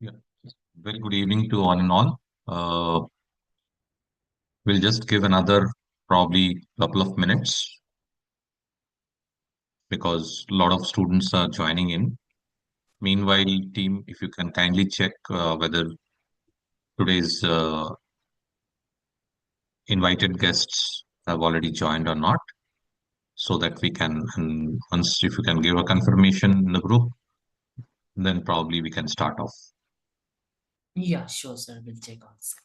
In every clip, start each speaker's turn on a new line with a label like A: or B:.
A: Yeah, very good evening to one and all. We'll just give another probably couple of minutes because a lot of students are joining in. Meanwhile, team, if you can kindly check whether today's invited guests have already joined or not, so that we can, and once if you can give a confirmation in the group, then probably we can start off.
B: Yeah, sure, sir. We'll check on this.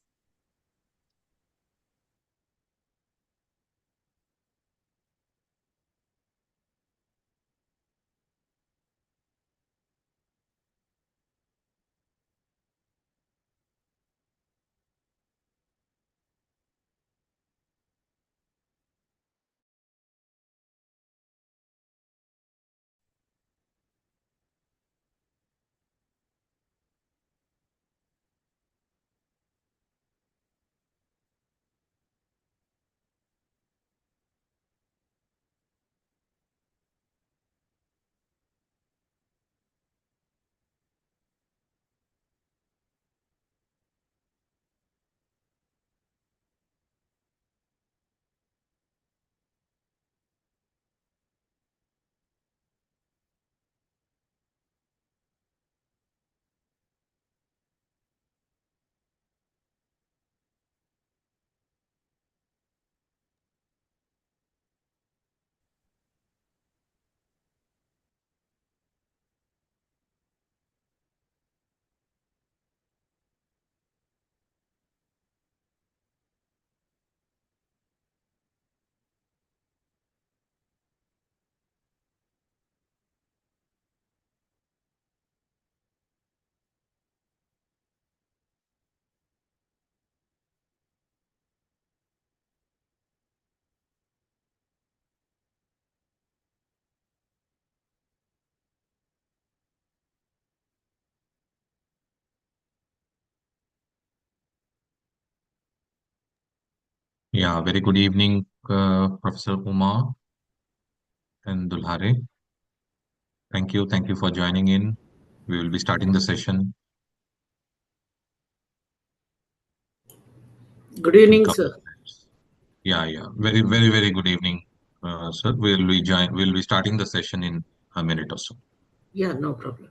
A: Yeah, very good evening, Professor Umar and Dulhare. Thank you for joining in. We will be starting the session
C: Good
A: in
C: evening,
A: couple of
C: sir.
A: minutes. Yeah. Very good evening, sir. We'll be starting the session in a minute or so.
C: Yeah, no problem.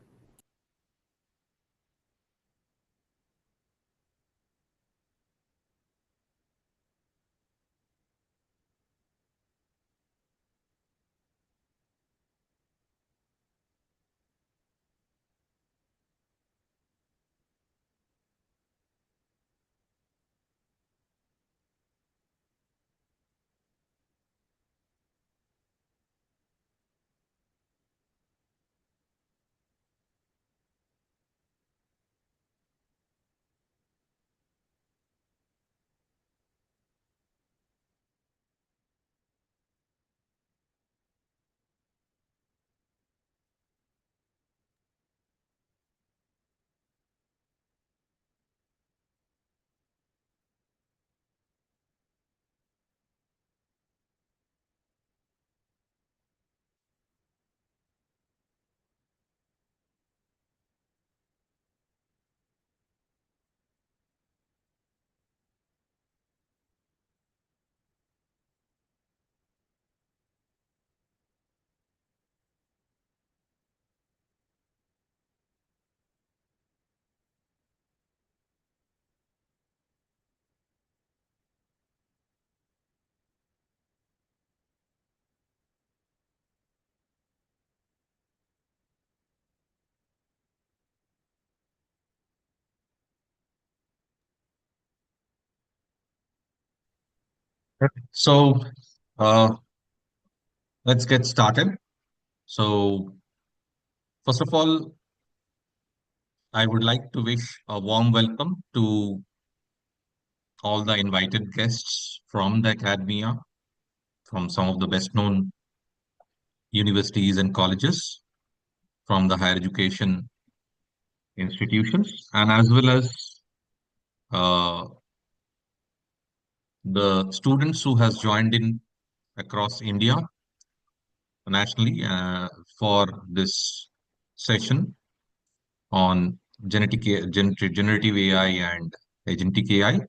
A: Okay. So, uh, let's get started. So, first of all, I would like to wish a warm welcome to all the invited guests from the academia, from some of the best known universities and colleges, from the higher education institutions, and as well as uh, the students who has joined in across India nationally for this session on generative AI and agentic AI.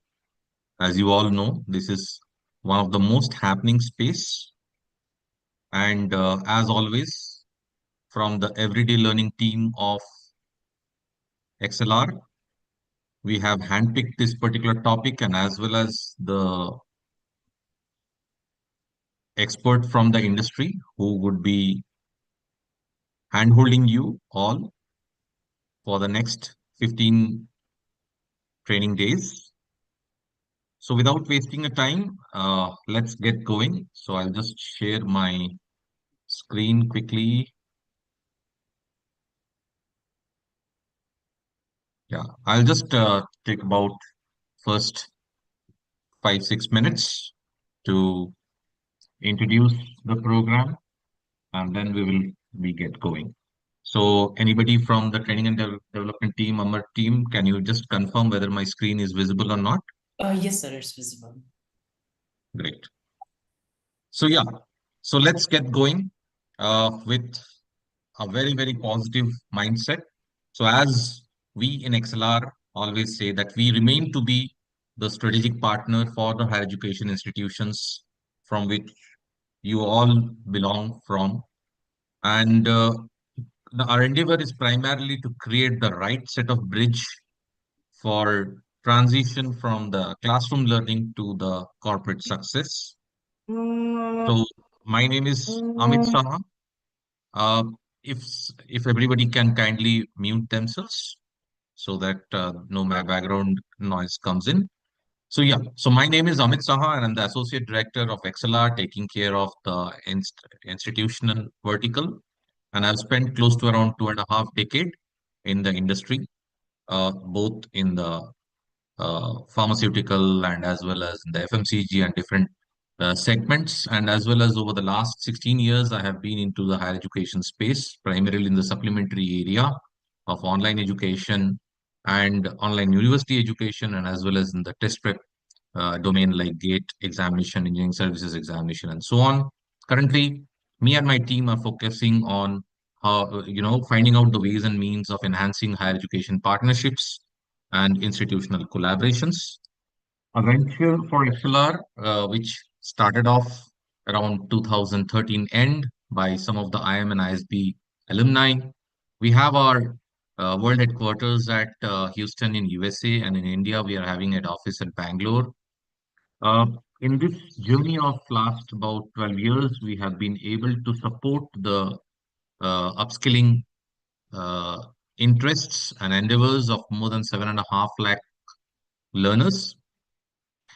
A: As you all know, this is one of the most happening space. And as always, from the everyday learning team of XLR, we have handpicked this particular topic and as well as the expert from the industry who would be handholding you all for the next 15 training days. So without wasting a time, let's get going. So I'll just share my screen quickly. Yeah, I'll just take about first 5, 6 minutes to introduce the program, and then we will be get going. So anybody from the training and development team, Amar team, can you just confirm whether my screen is visible or not?
B: Yes, sir, it's visible.
A: Great. So yeah, so let's get going with a very, very positive mindset. So as we in XLR always say that we remain to be the strategic partner for the higher education institutions from which you all belong from. And our endeavor is primarily to create the right set of bridge for transition from the classroom learning to the corporate success. So my name is Amit Saha. Uh, if everybody can kindly mute themselves so that no background noise comes in. So yeah, so my name is Amit Saha and I'm the Associate Director of XLR taking care of the institutional vertical. And I've spent close to around 2.5 decade in the industry, both in the pharmaceutical and as well as in the FMCG and different segments. And as well as over the last 16 years, I have been into the higher education space, primarily in the supplementary area of online education and online university education, and as well as in the test prep domain like GATE examination, engineering services examination, and so on. Currently, me and my team are focusing on finding out the ways and means of enhancing higher education partnerships and institutional collaborations. A venture for XLR, which started off around 2013 end by some of the IM and ISB alumni. We have our world headquarters at Houston in USA, and in India we are having an office at Bangalore. Uh, in this journey of last about 12 years, we have been able to support the upskilling uh, interests and endeavors of more than 7.5 lakh learners.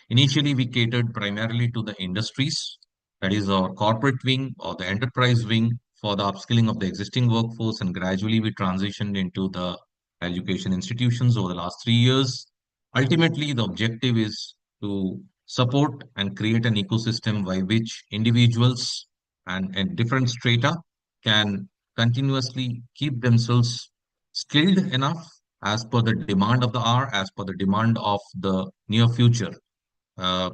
A: Initially, we catered primarily to the industries, that is our corporate wing or the enterprise wing for the upskilling of the existing workforce, and gradually we transitioned into the education institutions over the last 3 years. Ultimately, the objective is to support and create an ecosystem by which individuals and different strata can continuously keep themselves skilled enough as per the demand of the hour, as per the demand of the near future. uh,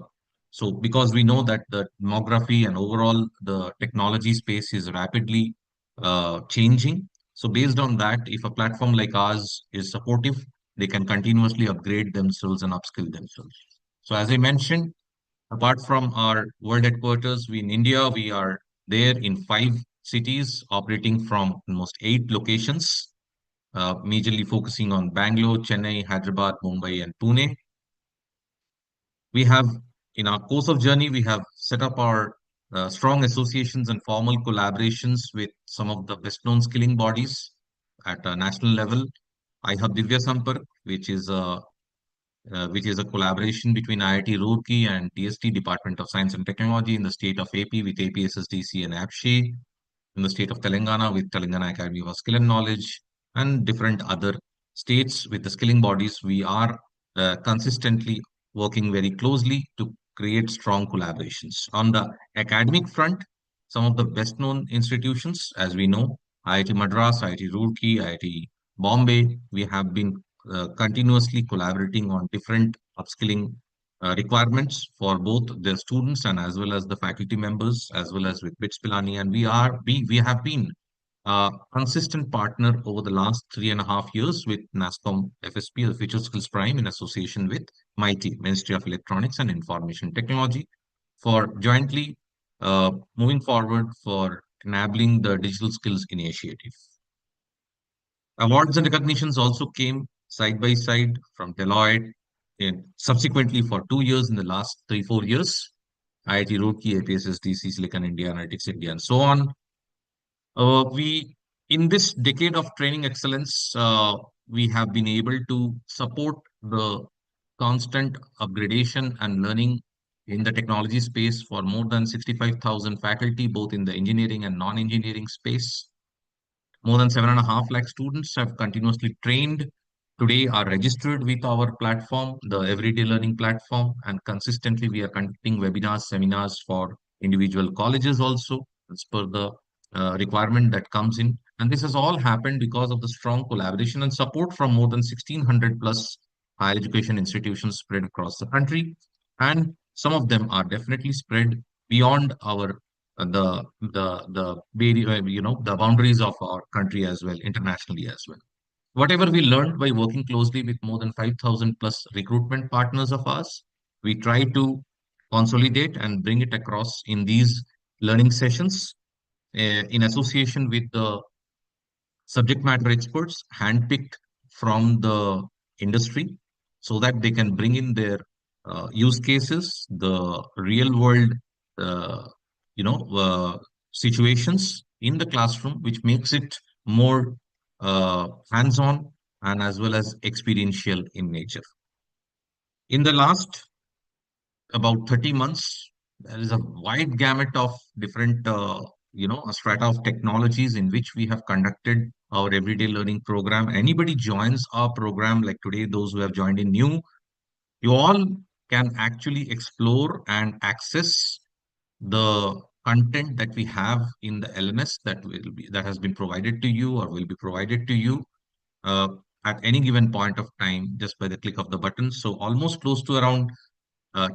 A: so because we know that the demography and overall the technology space is rapidly changing. So based on that, if a platform like ours is supportive, they can continuously upgrade themselves and upskill themselves. So as I mentioned, apart from our world headquarters, we in India, we are there in 5 cities, operating from almost 8 locations, majorly focusing on Bangalore, Chennai, Hyderabad, Mumbai, and Pune. We have, in our course of journey, we have set up our strong associations and formal collaborations with some of the best known skilling bodies at a national level. I have Divya Sampark, which is a collaboration between IIT Roorkee and DST, Department of Science and Technology, in the state of AP with APSSDC and APSHE, in the state of Telangana with Telangana Academy of Skill and Knowledge, and different other states with the skilling bodies. We are consistently working very closely to create strong collaborations. On the academic front, some of the best known institutions, as we know, IIT Madras, IIT Roorkee, IIT Bombay, we have been continuously collaborating on different upskilling requirements for both the students and as well as the faculty members, as well as with BITS Pilani. And we have been consistent partner over the last 3.5 years with NASCOM FSP, the Future Skills Prime, in association with MIT, Ministry of Electronics and Information Technology, for jointly moving forward for enabling the digital skills initiative. Awards and recognitions also came side by side from Deloitte, and subsequently for 2 years in the last 3, 4 years, IIT Roorkee, APSSDC, Silicon India, Analytics India, and so on. We in this decade of training excellence, we have been able to support the constant upgradation and learning in the technology space for more than 65,000 faculty, both in the engineering and non-engineering space. More than 7.5 lakh students have continuously trained. Today are registered with our platform, the Everyday Learning platform, and consistently we are conducting webinars, seminars for individual colleges also, as per the requirement that comes in. And this has all happened because of the strong collaboration and support from more than 1,600 plus higher education institutions spread across the country. And some of them are definitely spread beyond our the boundaries of our country as well, internationally as well. Whatever we learned by working closely with more than 5,000 plus recruitment partners of ours, we try to consolidate and bring it across in these learning sessions in association with the subject matter experts handpicked from the industry, so that they can bring in their use cases, the real world, uh, you know, situations in the classroom, which makes it more hands-on and as well as experiential in nature. In the last about 30 months, there is a wide gamut of different, a strata of technologies in which we have conducted our everyday learning program. Anybody joins our program, like today, those who have joined in new, you all can actually explore and access the content that we have in the LMS that has been provided to you or will be provided to you uh, at any given point of time just by the click of the button. So almost close to around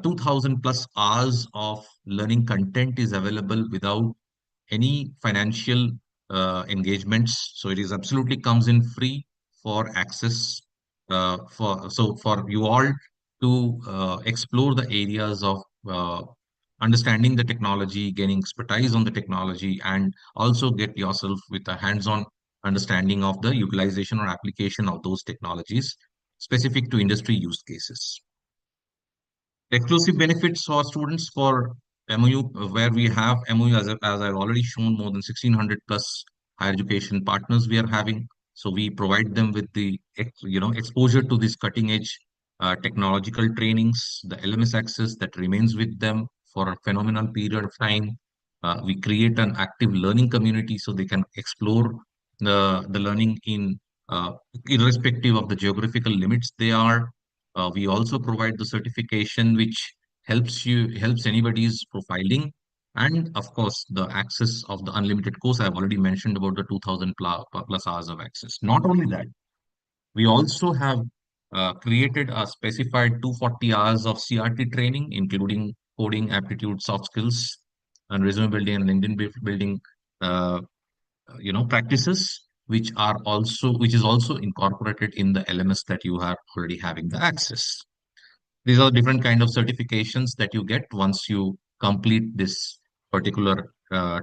A: 2000 plus hours of learning content is available without any financial engagements. So it is absolutely comes in free for access for you all to explore the areas of understanding the technology, gaining expertise on the technology, and also get yourself with a hands-on understanding of the utilization or application of those technologies specific to industry use cases. Exclusive benefits for students for MOU, where we have MOU, as I've already shown, more than 1,600 plus higher education partners we are having. So we provide them with the exposure to these cutting edge technological trainings, the LMS access that remains with them for a phenomenal period of time. We create an active learning community so they can explore the learning in irrespective of the geographical limits they are. We also provide the certification which helps anybody's profiling, and of course the access of the unlimited course. I've already mentioned about the 2000 plus hours of access. Not only that, we also have created a specified 240 hours of CRT training, including coding, aptitude, soft skills, and resume building and LinkedIn building uh, practices, which is also incorporated in the LMS that you are already having the access. These are different kind of certifications that you get once you complete this particular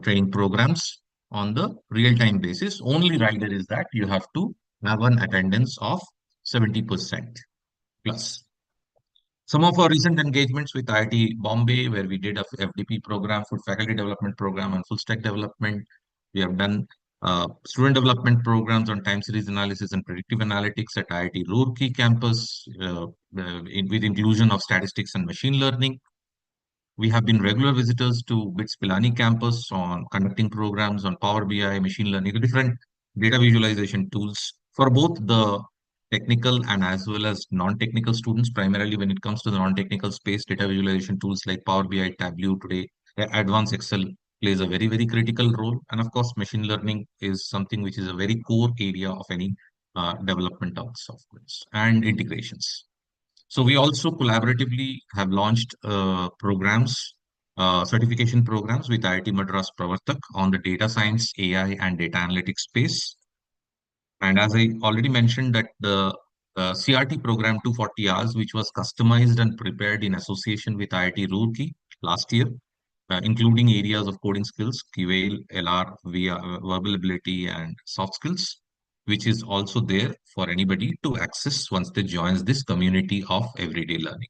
A: training programs on the real-time basis. Only rider is that you have to have an attendance of 70% plus. Some of our recent engagements with IIT Bombay, where we did a FDP program, Food Faculty Development Program, and Full Stack Development. We have done student development programs on time series analysis and predictive analytics at IIT Roorkee campus, with inclusion of statistics and machine learning. We have been regular visitors to BITS Pilani campus on conducting programs on Power BI, machine learning, different data visualization tools for both the technical and as well as non-technical students. Primarily when it comes to the non-technical space, data visualization tools like Power BI, Tableau today, advanced Excel plays a very, very critical role. And of course, machine learning is something which is a very core area of any development of softwares and integrations. So we also collaboratively have launched programs certification programs with IIT Madras Pravartak on the data science, AI, and data analytics space. And as I already mentioned, that the CRT program 240 hours, which was customized and prepared in association with IIT Roorkee last year, including areas of coding skills, QA, LR, verbal ability, and soft skills, which is also there for anybody to access once they join this community of everyday learning.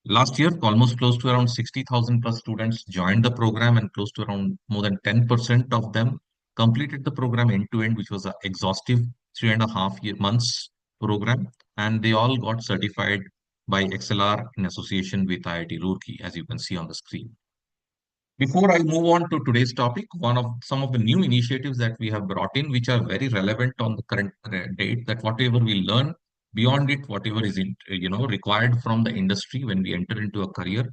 A: Last year, almost close to around 60,000 plus students joined the program, and close to around more than 10% of them completed the program end to end, which was an exhaustive 3.5 months program. And they all got certified by XLR in association with IIT Roorkee, as you can see on the screen. Before I move on to today's topic, one of some of the new initiatives that we have brought in, which are very relevant on the current date, that whatever we learn beyond it, whatever is required from the industry when we enter into a career,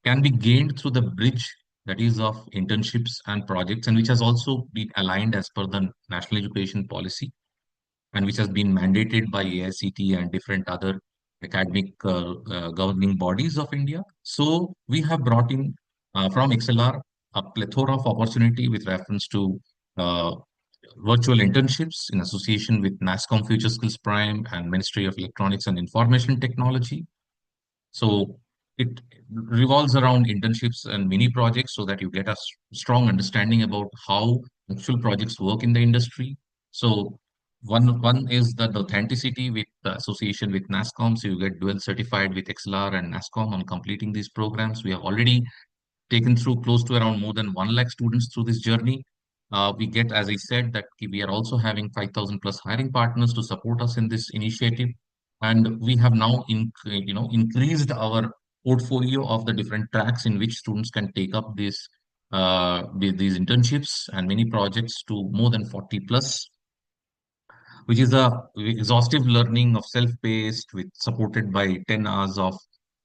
A: can be gained through the bridge that is of internships and projects, and which has also been aligned as per the National Education Policy, and which has been mandated by AICT and different other academic governing bodies of India. So we have brought in from XLR a plethora of opportunity with reference to uh, virtual internships in association with NASSCOM Future Skills Prime and Ministry of Electronics and Information Technology. So it revolves around internships and mini projects so that you get a strong understanding about how actual projects work in the industry. So one is that the authenticity with the association with NASSCOM. So you get dual certified with XLR and NASSCOM on completing these programs. We have already taken through close to around more than 1 lakh students through this journey. We get, as I said, that we are also having 5,000 plus hiring partners to support us in this initiative. And we have now increased our portfolio of the different tracks in which students can take up these internships and many projects to more than 40 plus, which is a exhaustive learning of self-paced with supported by 10 hours of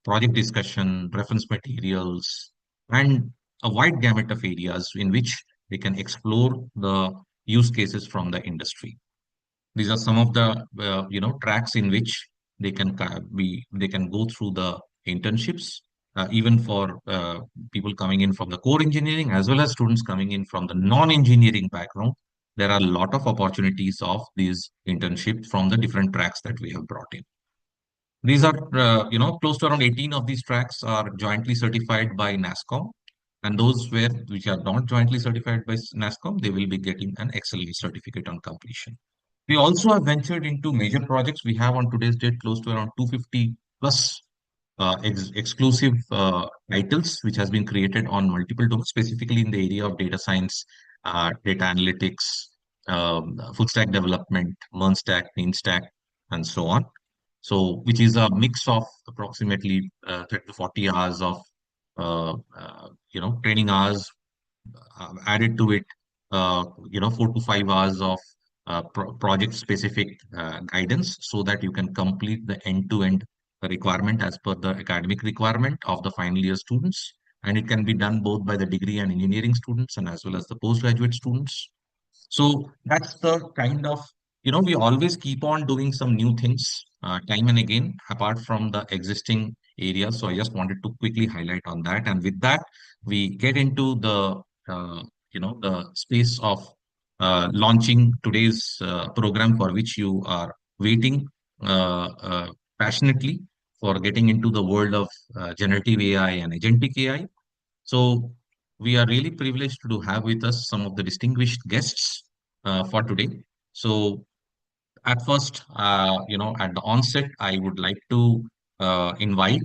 A: project discussion, reference materials, and a wide gamut of areas in which they can explore the use cases from the industry. These are some of the tracks in which they can go through the internships, even for people coming in from the core engineering as well as students coming in from the non-engineering background. There are a lot of opportunities of these internships from the different tracks that we have brought in. These are, close to around 18 of these tracks are jointly certified by NASSCOM, and those which are not jointly certified by NASSCOM, they will be getting an excellent certificate on completion. We also have ventured into major projects. We have on today's date close to around 250 plus exclusive titles, which has been created on multiple domains, specifically in the area of data science, data analytics, full stack development, MERN stack, MEAN stack, and so on. So, which is a mix of approximately 30 to 40 hours of training hours added to it, 4 to 5 hours of project specific guidance so that you can complete the end-to-end requirement as per the academic requirement of the final year students. And it can be done both by the degree and engineering students and as well as the postgraduate students. So that's the kind of, we always keep on doing some new things time and again, apart from the existing areas. So I just wanted to quickly highlight on that. And with that, we get into the space of launching today's program for which you are waiting passionately for getting into the world of generative AI and agentic AI. So we are really privileged to have with us some of the distinguished guests for today. So at first, at the onset, I would like to invite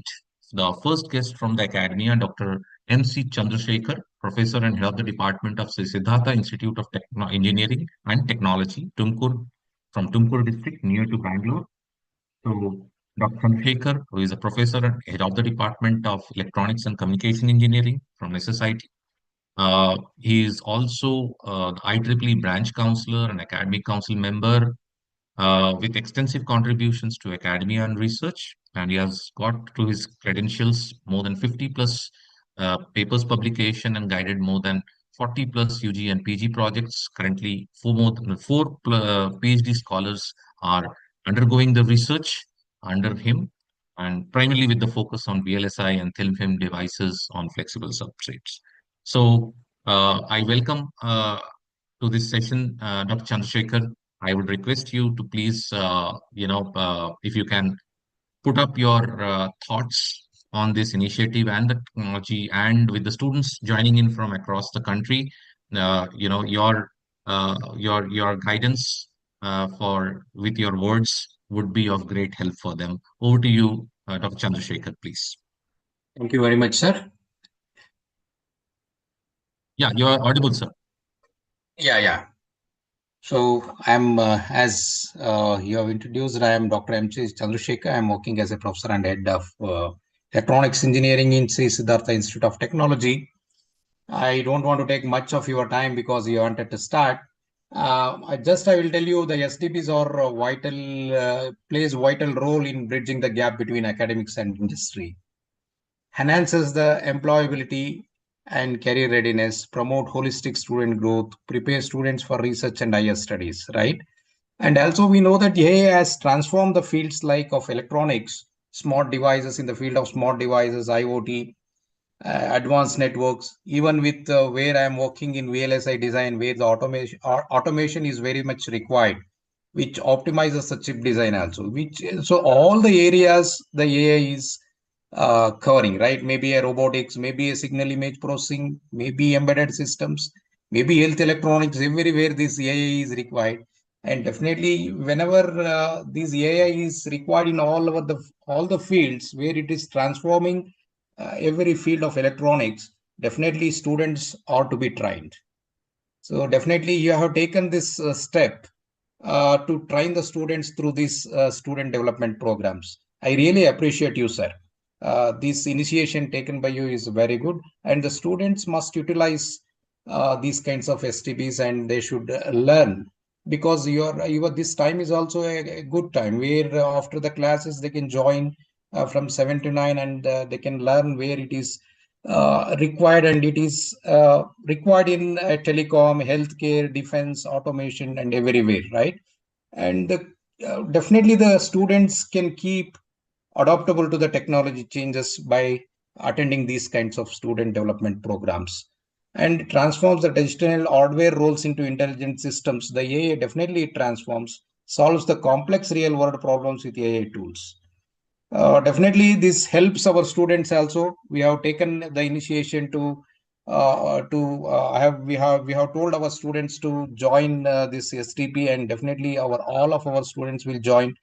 A: the first guest from the academia, Dr. M.C. Chandrasekhar, Professor and Head of the Department of Sri Siddhartha Institute of Engineering and Technology, Tumkur, from Tumkur district near to Bangalore. So Dr. Chandrasekhar, who is a Professor and Head of the Department of Electronics and Communication Engineering from SSIT. He is also the IEEE branch counselor and academic council member with extensive contributions to academia and research. And he has got to his credentials more than 50 plus papers publication and guided more than 40 plus UG and PG projects. Currently, more than PhD scholars are undergoing the research under him. and primarily with the focus on VLSI and thin film devices on flexible substrates. So I welcome to this session Dr. Chandrasekhar. I would request you to please, if you can put up your thoughts on this initiative and the technology, and with the students joining in from across the country, your guidance for with your words would be of great help for them. Over to you, Dr. Chandrasekhar, please.
C: Thank you very much, sir.
A: Yeah, you are audible, sir.
C: Yeah. So I'm, as you have introduced, I am Dr. M. C. Chandrasekhar. I'm working as a professor and head of electronics engineering in Sri Siddhartha Institute of Technology. I don't want to take much of your time because you wanted to start. I will tell you the SDPs are plays vital role in bridging the gap between academics and industry, enhances the employability and career readiness, promote holistic student growth, prepare students for research and higher studies, right? And also we know that AI has transformed the fields like of electronics, smart devices in the field of smart devices, IoT, advanced networks, even with where I am working in VLSI design, where the automation is very much required, which optimizes the chip design also, which so all the areas the AI is covering, right? Maybe a robotics, maybe a signal image processing, maybe embedded systems, maybe health electronics, everywhere this AI is required. And definitely, whenever this AI is required in all the fields where it is transforming every field of electronics, definitely students are to be trained. So definitely, you have taken this step to train the students through these student development programs. I really appreciate you, sir. This initiation taken by you is very good, and the students must utilize these kinds of STBs, and they should learn, because your this time is also a good time where after the classes they can join from 7 to 9, and they can learn where it is required, and it is required in telecom, healthcare, defense, automation, and everywhere, right? And definitely the students can keep adaptable to the technology changes by attending these kinds of student development programs, and transforms the traditional hardware roles into intelligent systems. The AI definitely transforms, solves the complex real world problems with AI tools. Definitely, this helps our students also. We have taken the initiation to have we have told our students to join this STP, and definitely our all of our students will join,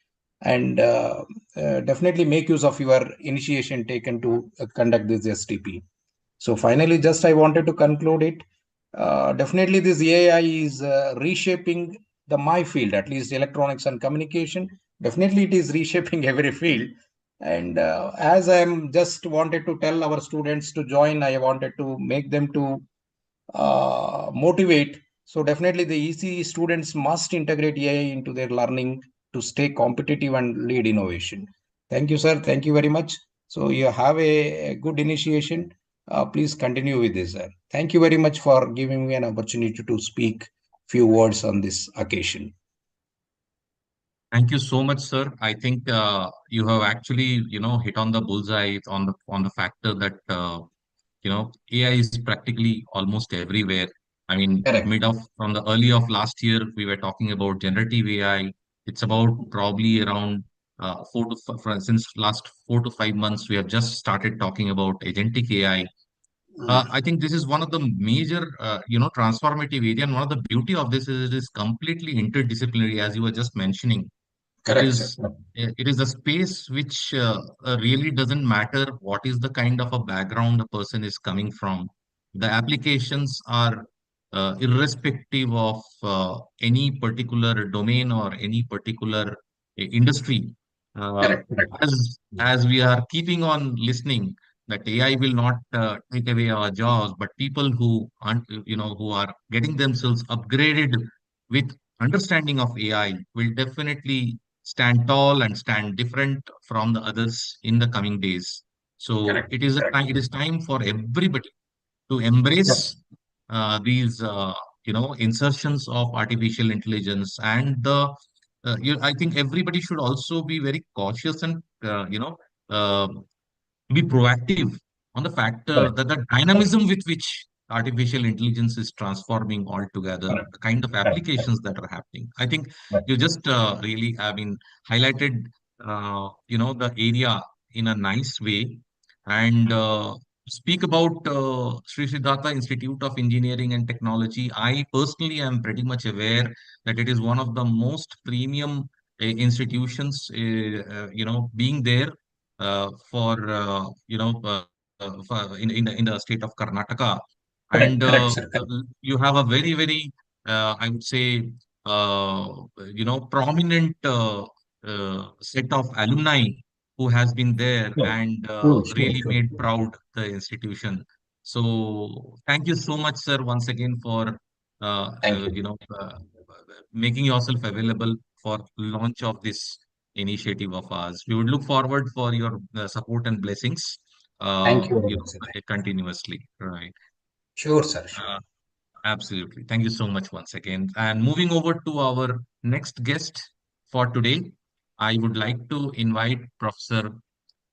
C: and definitely make use of your initiation taken to conduct this STP. So finally, just I wanted to conclude it. Definitely, this AI is reshaping the my field, at least electronics and communication. Definitely, it is reshaping every field. And as I am just wanted to tell our students to join, I wanted to make them to motivate. So definitely, the EC students must integrate AI into their learning to stay competitive and lead innovation. Thank you, sir. Thank you very much. So you have a good initiation. Please continue with this, sir. Thank you very much for giving me an opportunity to speak few words on this occasion.
A: Thank you so much, sir. I think you have actually, hit on the bullseye on the factor that AI is practically almost everywhere. I mean,
C: Correct.
A: from the early of last year, we were talking about generative AI. It's about probably around since last 4 to 5 months, we have just started talking about agentic AI.
C: Mm.
A: I think this is one of the major, transformative area, and one of the beauty of this is it is completely interdisciplinary, as you were just mentioning. It
C: Correct, sir.
A: is it is a space which really doesn't matter what is the kind of a background a person is coming from. The applications are irrespective of any particular domain or any particular industry. Uh,
C: Correct, correct.
A: as we are keeping on listening, that AI will not take away our jobs, but people who aren't, who are getting themselves upgraded with understanding of AI will definitely stand tall and stand different from the others in the coming days. So
C: Correct,
A: it is a
C: correct.
A: time, it is time for everybody to
C: Yes,
A: embrace these insertions of artificial intelligence, and I think everybody should also be very cautious and uh, be proactive on the factor
C: Correct.
A: that the dynamism with which artificial intelligence is transforming altogether,
C: Correct.
A: the kind of
C: Correct.
A: applications that are happening. I think
C: Correct.
A: you just really have been highlighted, the area in a nice way, and speak about Sri Siddhartha Institute of Engineering and Technology. I personally am pretty much aware that it is one of the most premium institutions, being there for in the state of Karnataka, and
C: Correct. Correct, sir. Correct.
A: you have a very very I would say uh, prominent set of alumni who has been there
C: Sure.
A: and
C: Sure. Sure.
A: really
C: Sure.
A: made proud the institution. So thank you so much, sir, once again for uh,
C: Thank
A: uh,
C: you.
A: you know uh, making yourself available for launch of this initiative of ours. We would look forward for your support and blessings,
C: Thank you very much, sir.
A: continuously. Right.
C: Sure, sir. Sure.
A: Uh, Absolutely. Thank you so much once again. And moving over to our next guest for today, I would like to invite Professor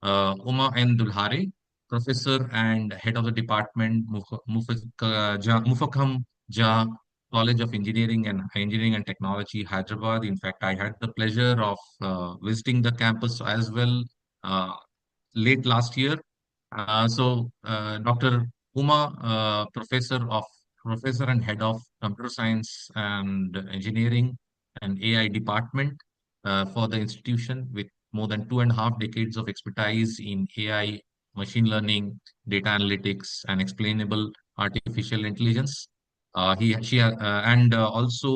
A: Uma N. Dulhare, Professor and Head of the Department, Mufakam Jah, College of Engineering and Technology, Hyderabad. In fact, I had the pleasure of visiting the campus as well uh, late last year. Dr. Uma, Professor and Head of Computer Science and Engineering and AI Department for the institution with more than 2.5 decades of expertise in AI, machine learning, data analytics, and explainable artificial intelligence. And also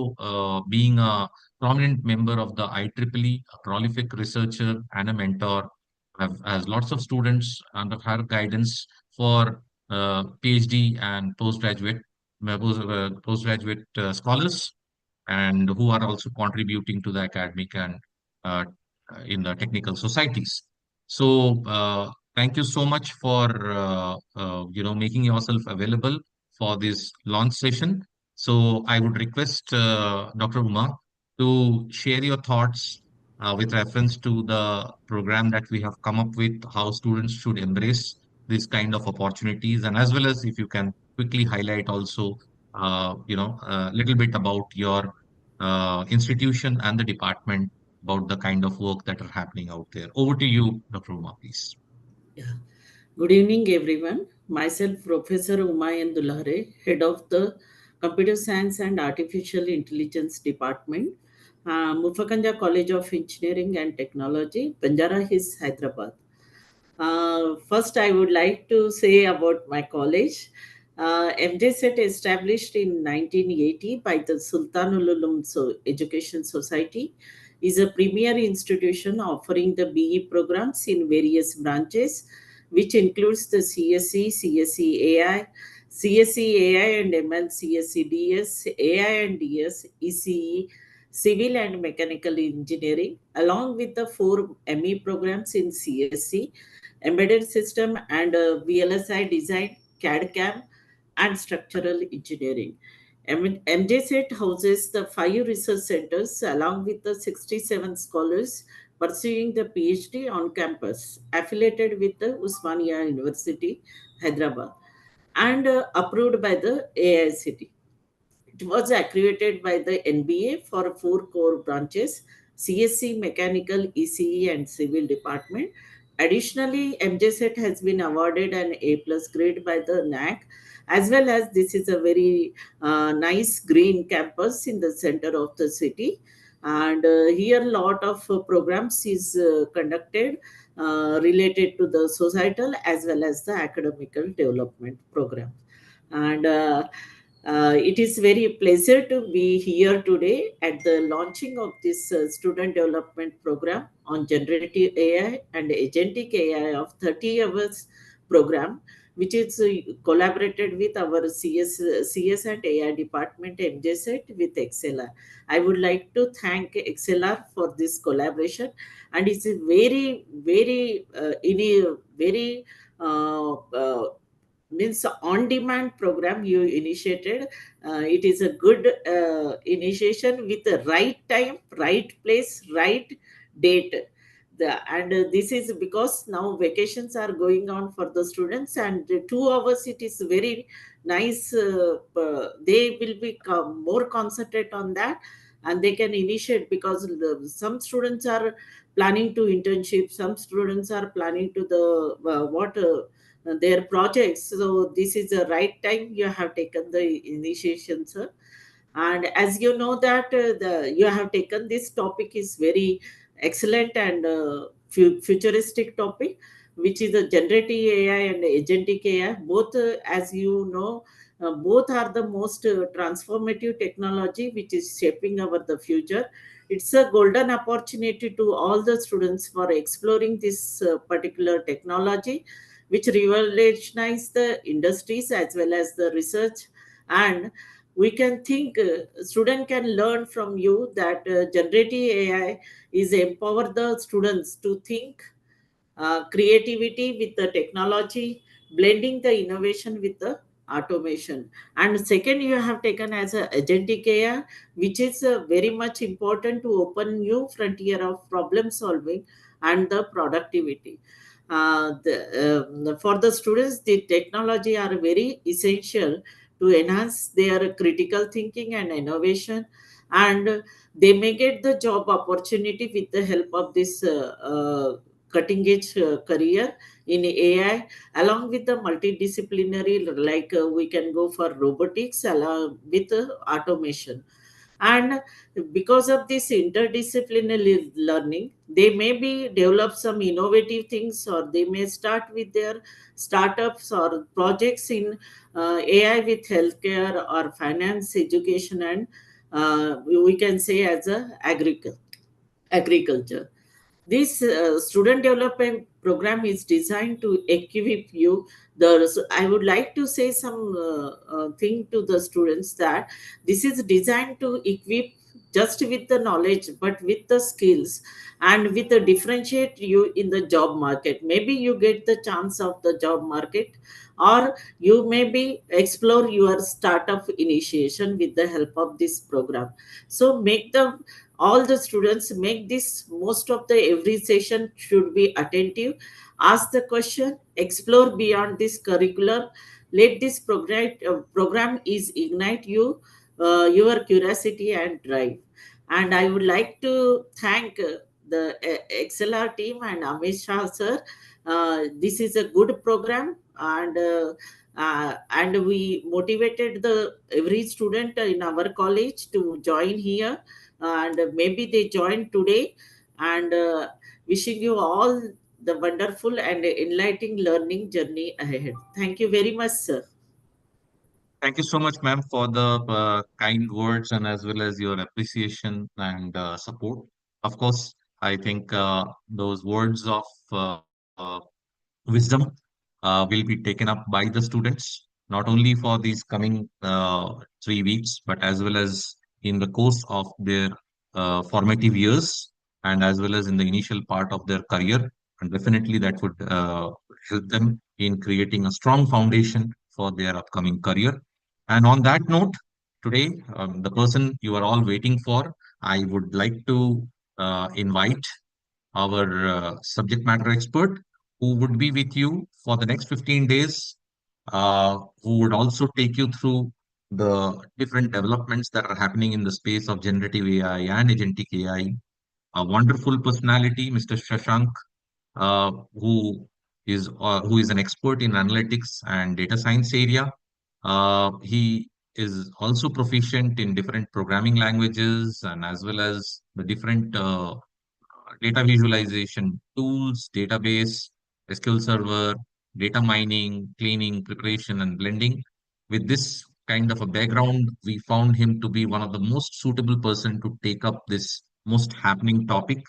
A: being a prominent member of the IEEE, a prolific researcher and a mentor, has lots of students under her guidance for PhD and postgraduate scholars, and who are also contributing to the academic and uh, in the technical societies. So thank you so much for making yourself available for this launch session. So I would request Dr. Uma to share your thoughts with reference to the program that we have come up with, how students should embrace this kind of opportunities, and as well as if you can quickly highlight also, a little bit about your institution and the department, about the kind of work that are happening out there. Over to you, Dr. Uma, please.
B: Yeah. Good evening, everyone. Myself, Professor Umayan Dulhare, Head of the Computer Science and Artificial Intelligence Department, Mufakanja College of Engineering and Technology, Banjara Hills, Hyderabad. First, I would like to say about my college. MJSET established in 1980 by the Sultanul Ulum Education Society is a premier institution offering the BE programs in various branches, which includes the CSE, CSE AI, CSE AI and ML, CSE DS, AI and DS, ECE, Civil and Mechanical Engineering, along with the four ME programs in CSE, embedded system and VLSI design, CAD CAM, and structural engineering. MJSET houses the five research centers along with the 67 scholars pursuing the PhD on campus, affiliated with the Usmania University, Hyderabad, and approved by the AICT. It was accredited by the NBA for four core branches: CSC, Mechanical, ECE, and Civil Department. Additionally, MJSET has been awarded an A plus grade by the NAC, as well as this is a very nice green campus in the center of the city. And here, a lot of programs is conducted related to the societal as well as the academical development program. And it is very pleasure to be here today at the launching of this student development program on generative AI and agentic AI of 30 hours program, which is collaborated with our CS and AI department MJSET with XLR. I would like to thank XLR for this collaboration, and it's a very, very, in a very means on demand program you initiated. It is a good initiation with the right time, right place, right date. this is because now vacations are going on for the students, and 2 hours it is very nice. They will be more concentrate on that, and they can initiate, because some students are planning to internship, some students are planning to the what their projects. So this is the right time you have taken the initiation, sir. And as you know that the you have taken this topic is very excellent and futuristic topic, which is the generative AI and agentic AI. Both, as you know, both are the most transformative technology which is shaping our the future. It's a golden opportunity to all the students for exploring this particular technology, which revolutionize the industries as well as the research. And we can think, student can learn from you that generative AI is empower the students to think creativity with the technology, blending the innovation with the automation. And second, you have taken as a agentic AI, which is very much important to open new frontier of problem solving and the productivity. For the students, the technology are very essential to enhance their critical thinking and innovation, and they may get the job opportunity with the help of this cutting edge career in AI, along with the multidisciplinary, like we can go for robotics along with automation. And because of this interdisciplinary learning, they may be develop some innovative things, or they may start with their startups or projects in AI with healthcare or finance, education, and we can say as a agriculture. This student development program is designed to equip you. So I would like to say some thing to the students, that this is designed to equip just with the knowledge, but with the skills, and with the differentiate you in the job market. Maybe you get the chance of the job market, or you maybe explore your startup initiation with the help of this program. So make the all the students make this most of the every session should be attentive, ask the question, explore beyond this curricular. Let this program is ignite you your curiosity and drive. And I would like to thank the XLR team and Amish Shah sir. This is a good program, and we motivated the every student in our college to join here, and maybe they join today. And wishing you all the wonderful and enlightening learning journey ahead. Thank you very much, sir.
A: Thank you so much, ma'am, for the kind words and as well as your appreciation and support. Of course, I think those words of wisdom will be taken up by the students, not only for these coming 3 weeks, but as well as in the course of their formative years, and as well as in the initial part of their career. And definitely that would help them in creating a strong foundation for their upcoming career. And on that note, today, the person you are all waiting for, I would like to invite our subject matter expert, who would be with you for the next 15 days, who would also take you through the different developments that are happening in the space of generative AI and agentic AI. A wonderful personality, Mr. Shashank, uh, who who is an expert in analytics and data science area. He is also proficient in different programming languages and as well as the different data visualization tools, database, SQL Server, data mining, cleaning, preparation, and blending. With this kind of a background, we found him to be one of the most suitable person to take up this most happening topic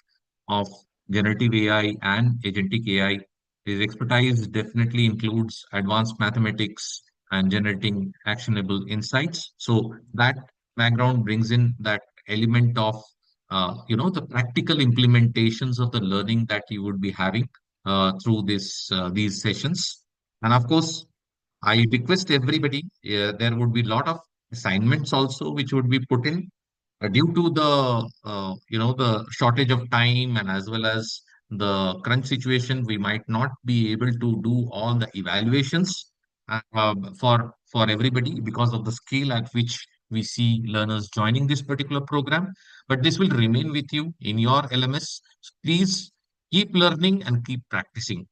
A: of generative AI and agentic AI. His expertise definitely includes advanced mathematics and generating actionable insights. So that background brings in that element of the practical implementations of the learning that you would be having through these sessions. And of course, I request everybody, there would be a lot of assignments also which would be put in due to the the shortage of time and as well as the current situation, we might not be able to do all the evaluations for everybody because of the scale at which we see learners joining this particular program. But this will remain with you in your LMS. Please keep learning and keep practicing.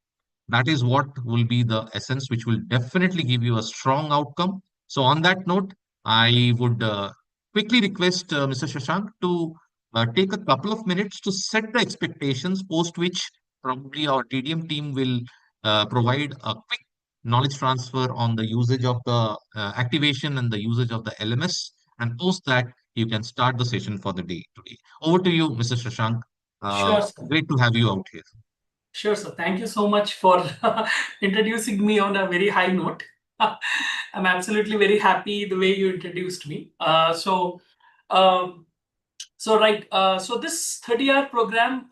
A: That is what will be the essence, which will definitely give you a strong outcome. So, on that note, I would quickly request Mr. Shashank to take a couple of minutes to set the expectations, post which probably our TDM team will provide a quick knowledge transfer on the usage of the activation and the usage of the LMS. And post that, you can start the session for the day today. Over to you, Mr. Shashank.
D: Sure, sir.
A: Great to have you out here.
D: Sure, sir. Thank you so much for introducing me on a very high note. I'm absolutely very happy the way you introduced me. Um, so this 30-hour program,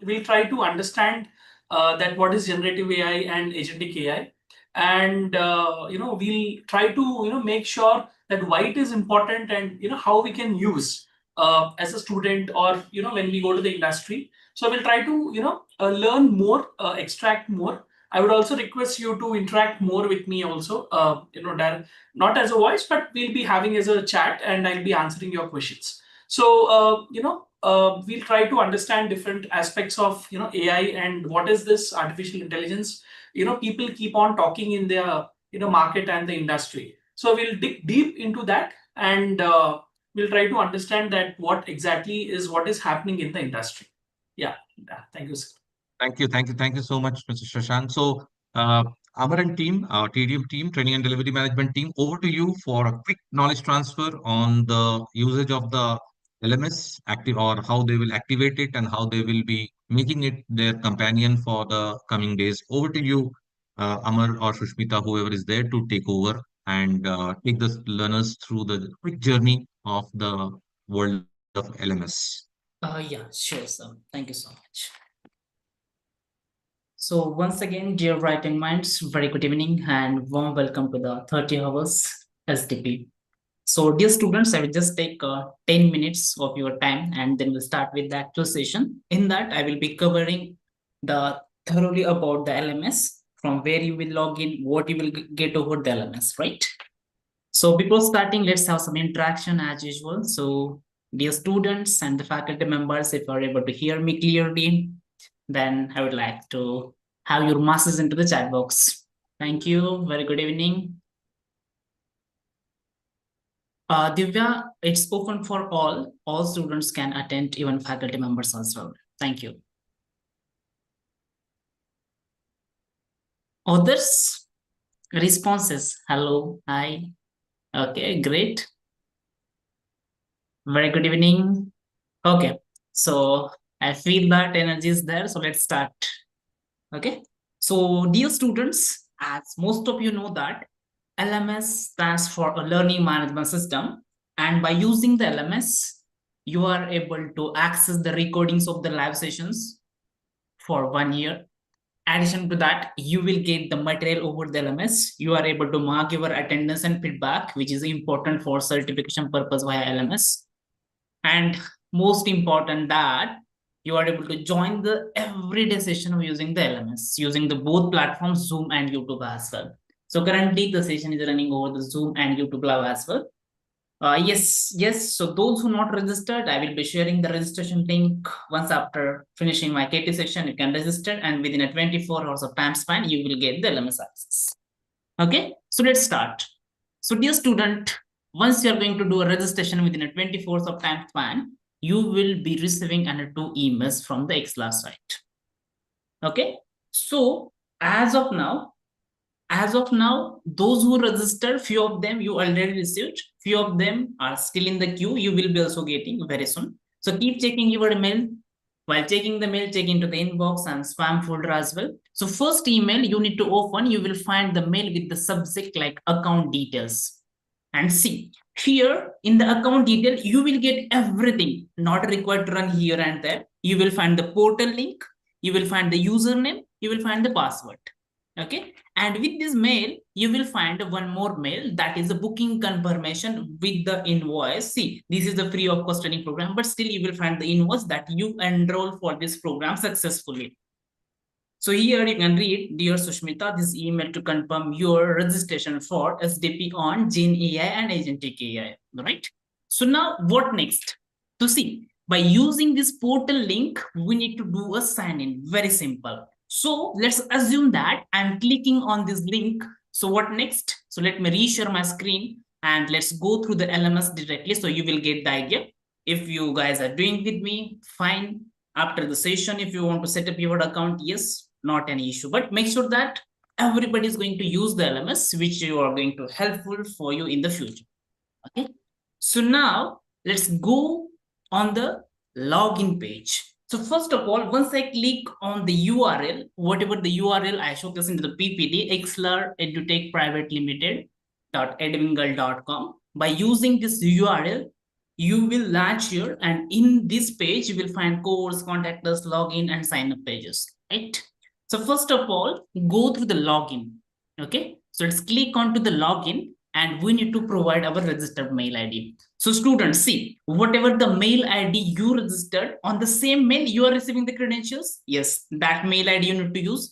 D: we'll try to understand that what is generative AI and agentic AI, and we'll try to make sure that why it is important, and how we can use as a student, or when we go to the industry. So we'll try to learn more, extract more. I would also request you to interact more with me also, not as a voice, but we'll be having as a chat, and I'll be answering your questions. So we'll try to understand different aspects of AI, and what is this artificial intelligence. People keep on talking in their market and the industry. So we'll dig deep into that, and we'll try to understand that what exactly is what is happening in the industry. Yeah, thank you, sir.
A: Thank you so much, Mr. Shashank. So, Amaran team, our TDM team, Training and Delivery Management team, over to you for a quick knowledge transfer on the usage of the LMS active, or how they will activate it and how they will be making it their companion for the coming days. Over to you, Amar or Shushmita, whoever is there to take over and take the learners through the quick journey of the world of LMS.
E: Yeah, sure, sir. Thank you so much. So once again, dear writing minds, very good evening and warm welcome to the 30 hours SDP. So dear students, I will just take 10 minutes of your time, and then we'll start with the actual session. In that, I will be covering the thoroughly about the LMS, from where you will log in, what you will get over the LMS, right? So before starting, let's have some interaction as usual. So dear students and the faculty members, if you are able to hear me clearly, then I would like to have your masses into the chat box. Thank you. Very good evening. Divya, it's open for all. All students can attend, even faculty members as well. Thank you. Others? Responses? Hello, hi. Okay, great. Very good evening. Okay, so I feel that energy is there, so let's start. Okay, so dear students, as most of you know that LMS stands for a learning management system, and by using the LMS, you are able to access the recordings of the live sessions for 1 year. Addition to that, you will get the material over the LMS. You are able to mark your attendance and feedback, which is important for certification purpose via LMS. And most important, that you are able to join the everyday session using the LMS, using the both platforms, Zoom and YouTube as well. So currently the session is running over the Zoom and YouTube Live as well. Yes. So those who not registered, I will be sharing the registration link once after finishing my KT session. You can register, and within a 24 hours of time span, you will get the LMS access. Okay, so let's start. So dear student, once you are going to do a registration within a 24 hours of time span, you will be receiving under 2 emails from the XLR site. Okay, so as of now, those who registered, few of them you already received, few of them are still in the queue. You will be also getting very soon. So keep checking your email. While checking the mail, check into the inbox and spam folder as well. So first email you need to open, you will find the mail with the subject like account details. And see, here in the account detail, you will get everything not required to run here and there. You will find the portal link, you will find the username, you will find the password. Okay, and with this mail you will find one more mail, that is a booking confirmation with the invoice. See, this is the free of cost training program, but still you will find the invoice that you enroll for this program successfully. So here you can read, dear Sushmita, this email to confirm your registration for SDP on Gen AI and Agentic AI, right? So now what next? To see, by using this portal link, we need to do a sign in, very simple. So let's assume that I'm clicking on this link. So what next? So let me reshare my screen and let's go through the LMS directly. So you will get the idea. If you guys are doing with me, fine. After the session, if you want to set up your account, yes, not an issue, but make sure that everybody is going to use the LMS, which you are going to helpful for you in the future. Okay. So now let's go on the login page. So first of all, once I click on the URL, whatever the URL I showcase into the PPT, Exlar EduTech Private Limited.edwingle.com. By using this URL, you will launch here, and in this page, you will find course, contact us, login, and sign up pages, right? So first of all, go through the login, okay? So let's click onto the login, and we need to provide our registered mail ID. So students, see, whatever the mail ID you registered, on the same mail you are receiving the credentials. Yes, that mail ID you need to use.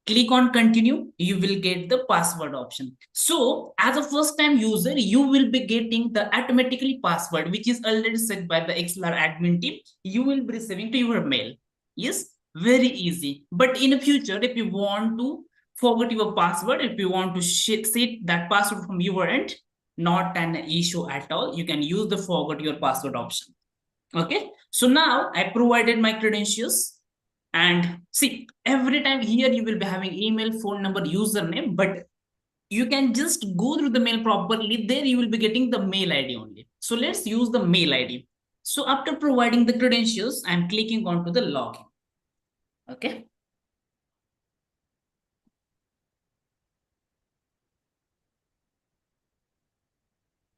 E: Click on continue, you will get the password option. So as a first time user, you will be getting the automatically password, which is already set by the XLR admin team. You will be receiving to your mail. Yes, very easy. But in the future, if you want to forget your password, if you want to set that password from your end, not an issue at all. You can use the forget your password option. Okay, so now I provided my credentials. And see, every time here you will be having email, phone number, username, but you can just go through the mail properly. There you will be getting the mail ID only. So let's use the mail ID. So after providing the credentials, I'm clicking onto the login. Okay.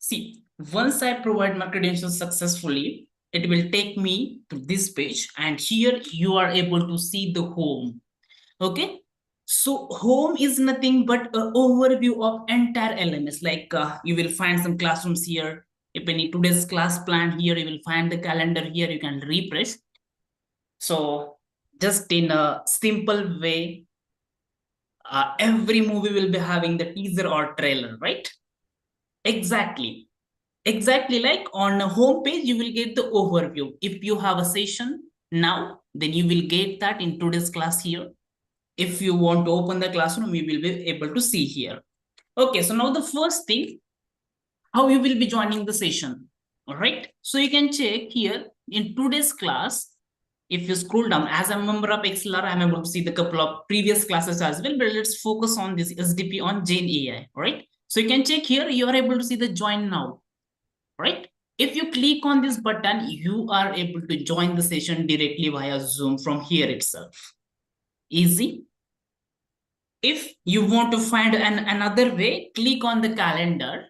E: See, once I provide my credentials successfully, it will take me to this page, and here you are able to see the home. Okay, so home is nothing but an overview of entire LMS. Like you will find some classrooms here. If any today's class plan here, you will find the calendar here. You can refresh. So just in a simple way, every movie will be having the teaser or trailer, right? Exactly. Exactly, like on a home page, you will get the overview. If you have a session now, then you will get that in today's class here. If you want to open the classroom, you will be able to see here. Okay, so now the first thing, how you will be joining the session. All right, so you can check here in today's class. If you scroll down, as a member of XLR, I'm able to see the couple of previous classes as well, but let's focus on this SDP on Gen AI, all right? So you can check here, you are able to see the join now. Right? If you click on this button, you are able to join the session directly via Zoom from here itself. Easy. If you want to find another way, click on the calendar.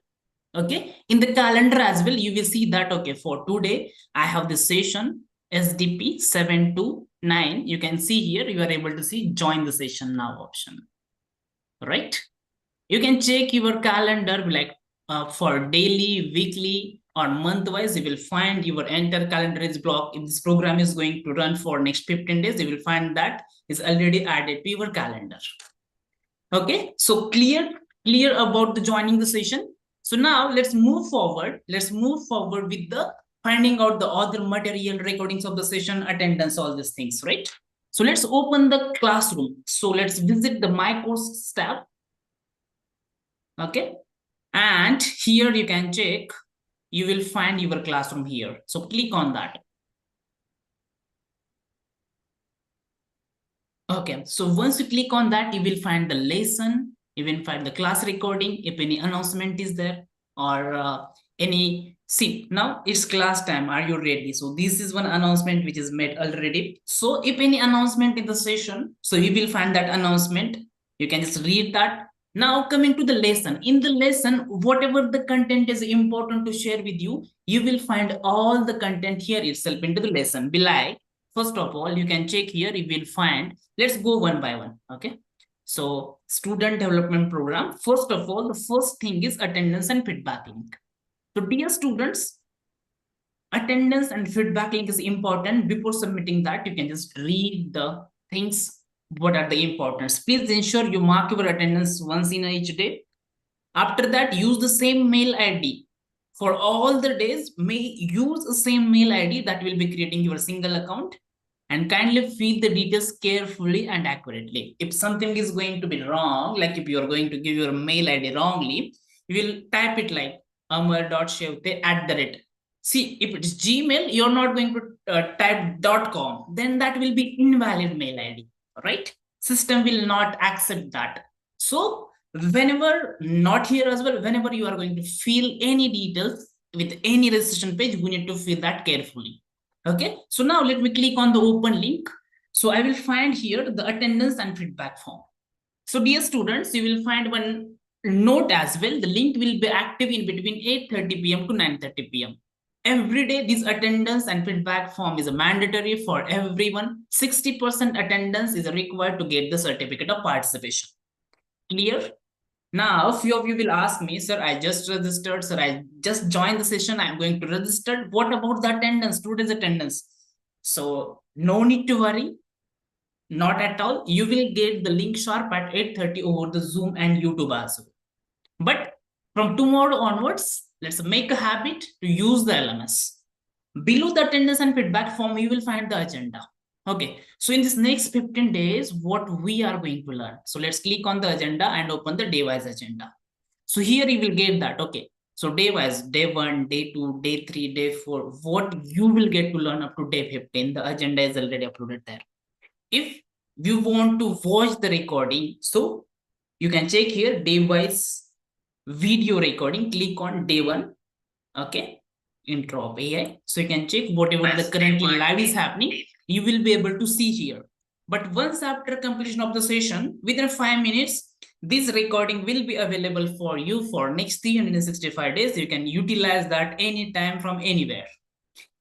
E: Okay. In the calendar as well, you will see that, okay, for today, I have this session SDP 729. You can see here, you are able to see join the session now option. Right? You can check your calendar like for daily, weekly, or month-wise. You will find your entire calendar is blocked. If this program is going to run for next 15 days, you will find that is already added to your calendar. Okay, so clear about the joining the session. So now let's move forward. Let's move forward with the finding out the other material, recordings of the session, attendance, all these things, right? So let's open the classroom. So let's visit the My Course tab. Okay, and here you can check, you will find your classroom here. So click on that. Okay, so once you click on that, you will find the lesson, you will find the class recording, if any announcement is there, or any, see, now it's class time, are you ready? So this is one announcement which is made already. So if any announcement in the session, so you will find that announcement, you can just read that. Now coming to the lesson, in the lesson, whatever the content is important to share with you, you will find all the content here itself into the lesson. Like, first of all, you can check here, you will find, let's go one by one, okay? So student development program, first of all, the first thing is attendance and feedback link. So dear students, attendance and feedback link is important. Before submitting that, you can just read the things what are the importance. Please ensure you mark your attendance once in each day. After that, use the same mail ID for all the days. May use the same mail ID that will be creating your single account, and kindly fill the details carefully and accurately. If something is going to be wrong, like if you are going to give your mail ID wrongly, you will type it like amar.shevte@. See, if it's Gmail, you're not going to type .com, then that will be invalid mail ID, right? System will not accept that. So whenever, not here as well, whenever you are going to fill any details with any registration page, we need to fill that carefully. Okay, so now let me click on the open link. So I will find here the attendance and feedback form. So dear students, you will find one note as well. The link will be active in between 8:30 p.m. to 9:30 p.m. Every day, this attendance and feedback form is mandatory for everyone. 60% attendance is required to get the certificate of participation. Clear? Now, few of you will ask me, sir, I just registered, sir, I just joined the session, I'm going to register. What about the attendance, today's attendance? So no need to worry, not at all. You will get the link sharp at 8:30 over the Zoom and YouTube as well. But from tomorrow onwards, let's make a habit to use the LMS. Below the attendance and feedback form, you will find the agenda. Okay, so in this next 15 days, what we are going to learn. So let's click on the agenda and open the day-wise agenda. So here you will get that. Okay, so day-wise, day 1, day 2, day 3, day 4, what you will get to learn up to day 15. The agenda is already uploaded there. If you want to watch the recording, so you can check here day-wise video recording. Click on day 1. Okay, intro of AI. So you can check whatever the currently live is happening, you will be able to see here. But once after completion of the session, within 5 minutes, this recording will be available for you for next 365 days. You can utilize that anytime from anywhere.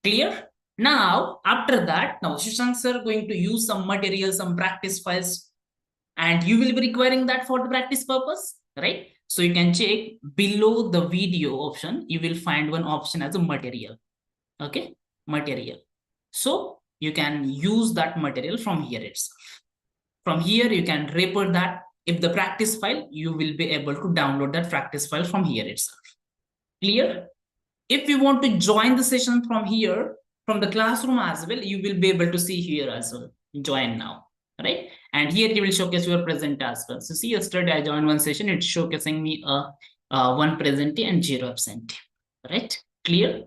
E: Clear? Now, after that, now Shashank sir going to use some material, some practice files, and you will be requiring that for the practice purpose, right? So you can check below the video option, you will find one option as a material. Okay, material. So you can use that material from here itself. From here, you can refer that. If the practice file, you will be able to download that practice file from here itself. Clear? If you want to join the session from here, from the classroom as well, you will be able to see here as well. Join now, right? And here you will showcase your present as well. So see, yesterday I joined one session, it's showcasing me one presentee and 0 absentee, right? Clear?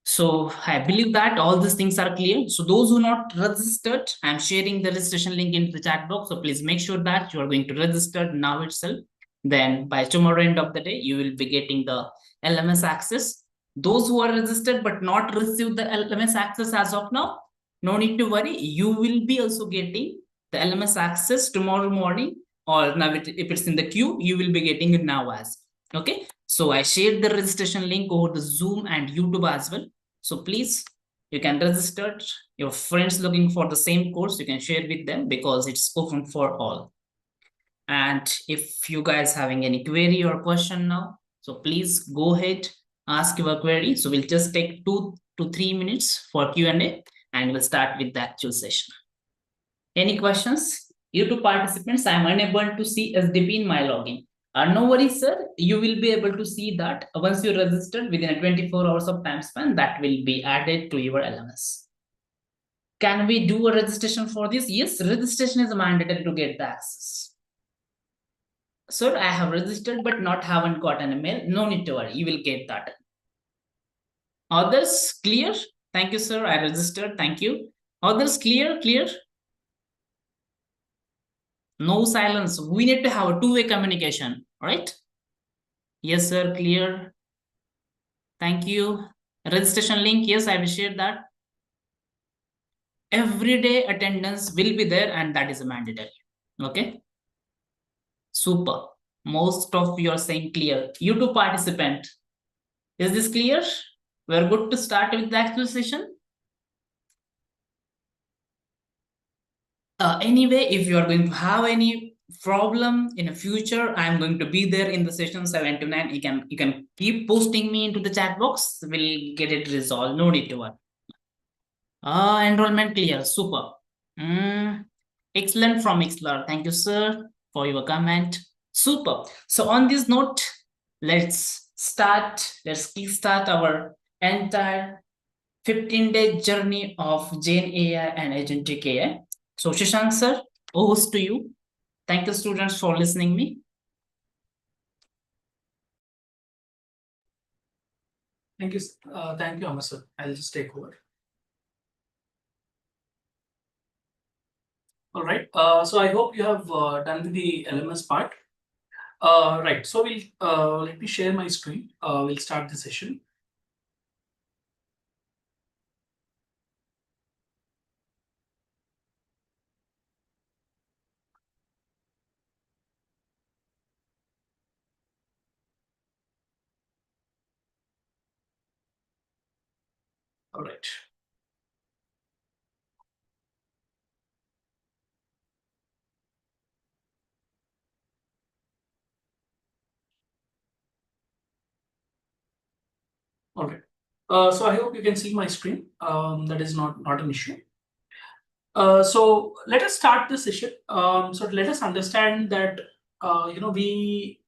E: So I believe that all these things are clear. So those who are not registered, I'm sharing the registration link into the chat box. So please make sure that you are going to register now itself. Then by tomorrow end of the day, you will be getting the LMS access. Those who are registered but not received the LMS access as of now, no need to worry. You will be also getting the LMS access tomorrow morning, or now if it's in the queue, you will be getting it now as. Okay. So I shared the registration link over the Zoom and YouTube as well. So please, you can register. Your friends looking for the same course, you can share with them because it's open for all. And if you guys having any query or question now, so please go ahead, ask your query. So we'll just take 2 to 3 minutes for Q&A and we'll start with the actual session. Any questions? YouTube participants, I'm unable to see SDP in my login. No worries, sir. You will be able to see that once you register within a 24 hours of time span, that will be added to your LMS. Can we do a registration for this? Yes, registration is mandatory to get the access. Sir, I have registered but haven't got an email. No need to worry, you will get that. Others clear? Thank you, sir. I registered. Thank you. Others clear? Clear? No silence. We need to have a two-way communication, right? Yes, sir. Clear. Thank you. Registration link. Yes, I will share that. Everyday attendance will be there and that is mandatory. Okay. Super. Most of you are saying clear. YouTube participant. Is this clear? We're good to start with the actual session. Anyway, if you are going to have any problem in the future, I'm going to be there in the session 7 to 9. You can keep posting me into the chat box. We'll get it resolved. No need to worry. Enrollment clear. Super. Excellent from Ixlar. Thank you, sir, for your comment. Super. So on this note, let's kickstart our entire 15-day journey of Gen AI and Agentic AI. So Shashank sir, over to you. Thank you, students, for listening me.
D: Thank you, Amar sir. I'll just take over. All right. So I hope you have done the LMS part. Right. So we'll let me share my screen. We'll start the session. All right. All right. So I hope you can see my screen. That is not an issue. So let us start the session. So let us understand that we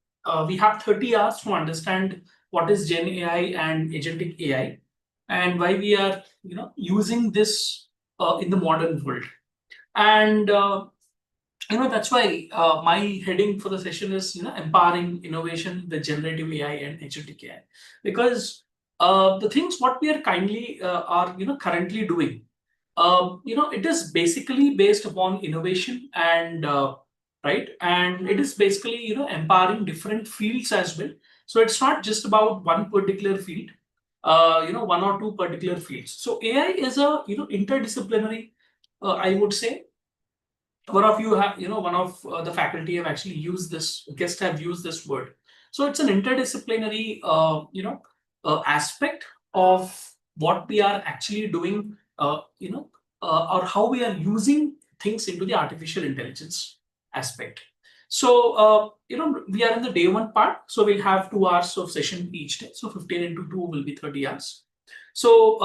D: have 30 hours to understand what is Gen AI and Agentic AI, and why we are using this in the modern world. And that's why my heading for the session is empowering innovation with generative AI and agentic AI, because the things what we are currently doing, it is basically based upon innovation and right, and it is basically empowering different fields as well. So it's not just about one particular field, one or two particular fields. So AI is a interdisciplinary, I would say. One of you have, one of the faculty have actually used this, guests have used this word. So it's an interdisciplinary, aspect of what we are actually doing, or how we are using things into the artificial intelligence aspect. So, we are in the day one part. So we'll have 2 hours of session each day. So 15 into 2 will be 30 hours. So,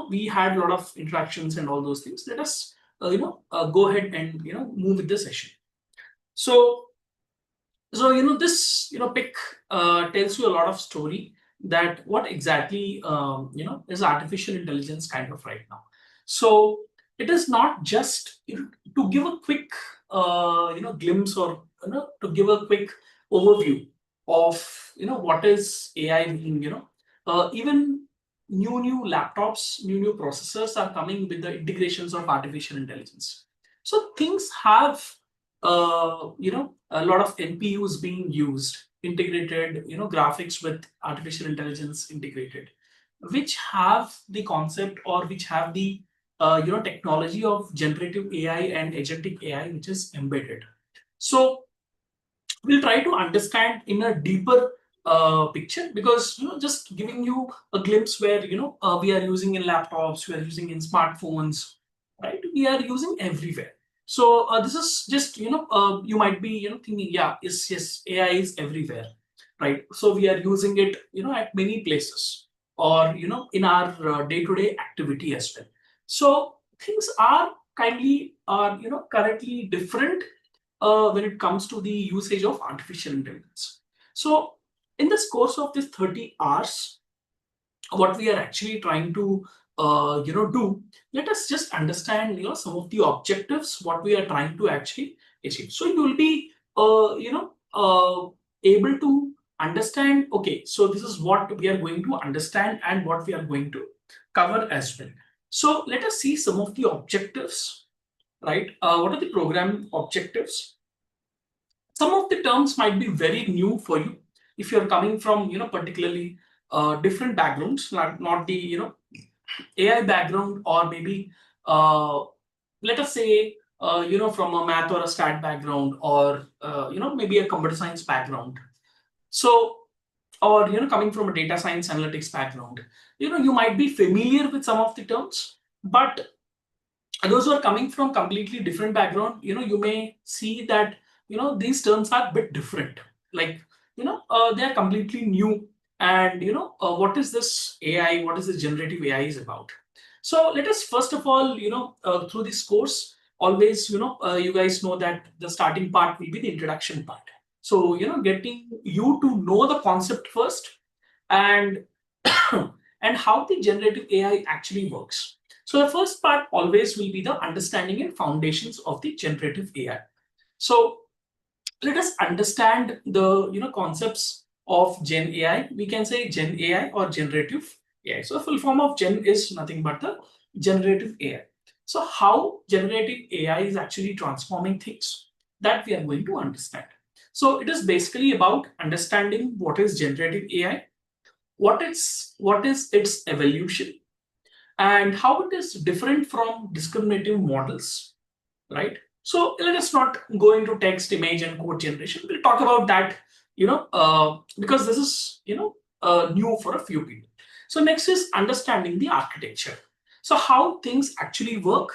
D: we had a lot of interactions and all those things. Let us go ahead and move with the session. So this pic tells you a lot of story, that what exactly is artificial intelligence kind of right now. So it is not just to give a quick glimpse, or to give a quick overview of what is AI being. Even new laptops, new processors are coming with the integrations of artificial intelligence. So things have a lot of NPUs being used, integrated graphics with artificial intelligence integrated, which have the concept, or which have the technology of generative AI and agentic AI, which is embedded. So we'll try to understand in a deeper picture, because just giving you a glimpse where we are using in laptops, we are using in smartphones, right? We are using everywhere. So this is just you might be thinking, yeah, yes, AI is everywhere, right? So we are using it at many places, or in our day-to-day activity as well. So things are currently different when it comes to the usage of artificial intelligence. So in this course of this 30 hours, what we are actually trying to do, let us just understand some of the objectives what we are trying to actually achieve. So you will be able to understand, okay, so this is what we are going to understand and what we are going to cover as well. So let us see some of the objectives, right? What are the program objectives? Some of the terms might be very new for you if you're coming from particularly different backgrounds, not the AI background, or maybe let us say from a math or a stat background, or maybe a computer science background. So, or coming from a data science analytics background, you might be familiar with some of the terms, but those who are coming from completely different background, you may see that these terms are a bit different, like they are completely new. And what is this AI, what is this generative AI is about? So let us first of all through this course always, you guys know that the starting part will be the introduction part. So, getting you to know the concept first, and and how the generative AI actually works. So the first part always will be the understanding and foundations of the generative AI. So let us understand the concepts of Gen AI. We can say Gen AI or generative AI. So the full form of Gen is nothing but the generative AI. So how generative AI is actually transforming things, that we are going to understand. So it is basically about understanding what is generative AI, what is its evolution, and how it is different from discriminative models, right? So let us not go into text, image, and code generation. We'll talk about that, because this is new for a few people. So next is understanding the architecture. So how things actually work,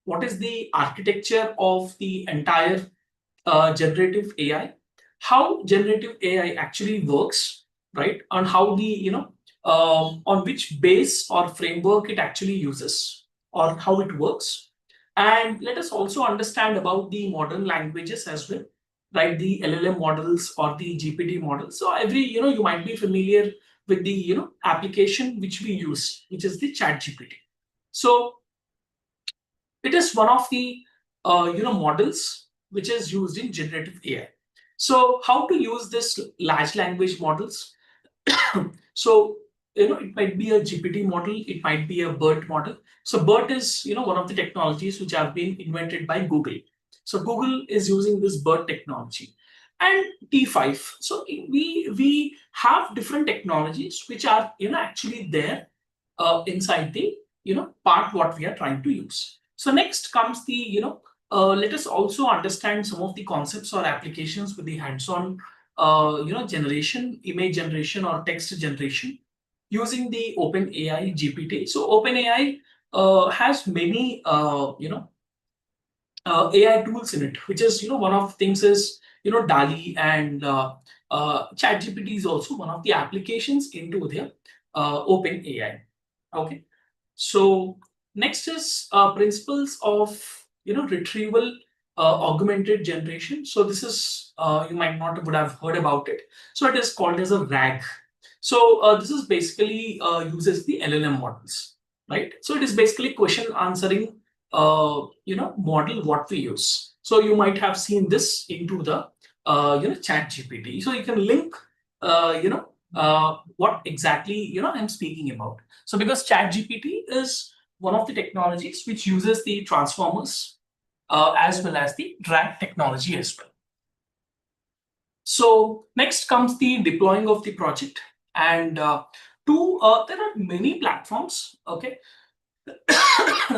D: what is the architecture of the entire generative AI, how generative AI actually works, right? On how the on which base or framework it actually uses, or how it works. And let us also understand about the modern languages as well, right? The LLM models or the GPT models. So every, you might be familiar with the application which we use, which is the Chat GPT. So it is one of the models which is used in generative AI. So how to use this large language models? So it might be a GPT model, it might be a BERT model. So BERT is one of the technologies which have been invented by Google. So Google is using this BERT technology, and T5. So we have different technologies which are actually there inside the part what we are trying to use. So next comes the let us also understand some of the concepts or applications with the hands-on generation, image generation, or text generation using the OpenAI GPT. So OpenAI has many AI tools in it, which is one of the things is DALI, and ChatGPT is also one of the applications into their OpenAI. Okay, so next is principles of retrieval augmented generation. So this is you might not would have heard about it. So it is called as a RAG. So this is basically uses the LLM models, right? So it is basically question answering model what we use. So you might have seen this into the Chat GPT. So you can link what exactly I'm speaking about. So because Chat GPT is one of the technologies which uses the transformers as well as the RAG technology as well. So next comes the deploying of the project, and there are many platforms. Okay,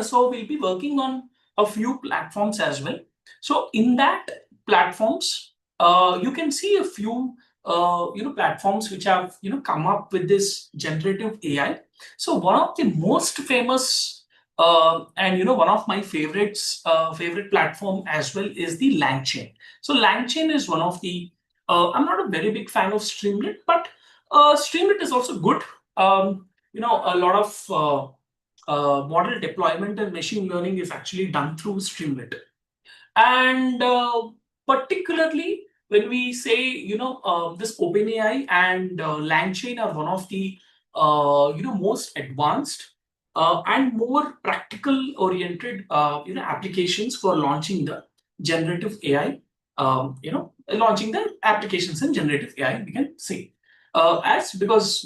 D: so we'll be working on a few platforms as well. So in that platforms, you can see a few platforms which have come up with this generative AI. So one of the most famous and one of my favorites favorite platform as well is the LangChain. So LangChain is one of the I'm not a very big fan of Streamlit, but Streamlit is also good. A lot of model deployment and machine learning is actually done through Streamlit. And particularly when we say, this OpenAI and LangChain are one of the, most advanced and more practical oriented, applications for launching the generative AI, launching the applications in generative AI, we can say. As because,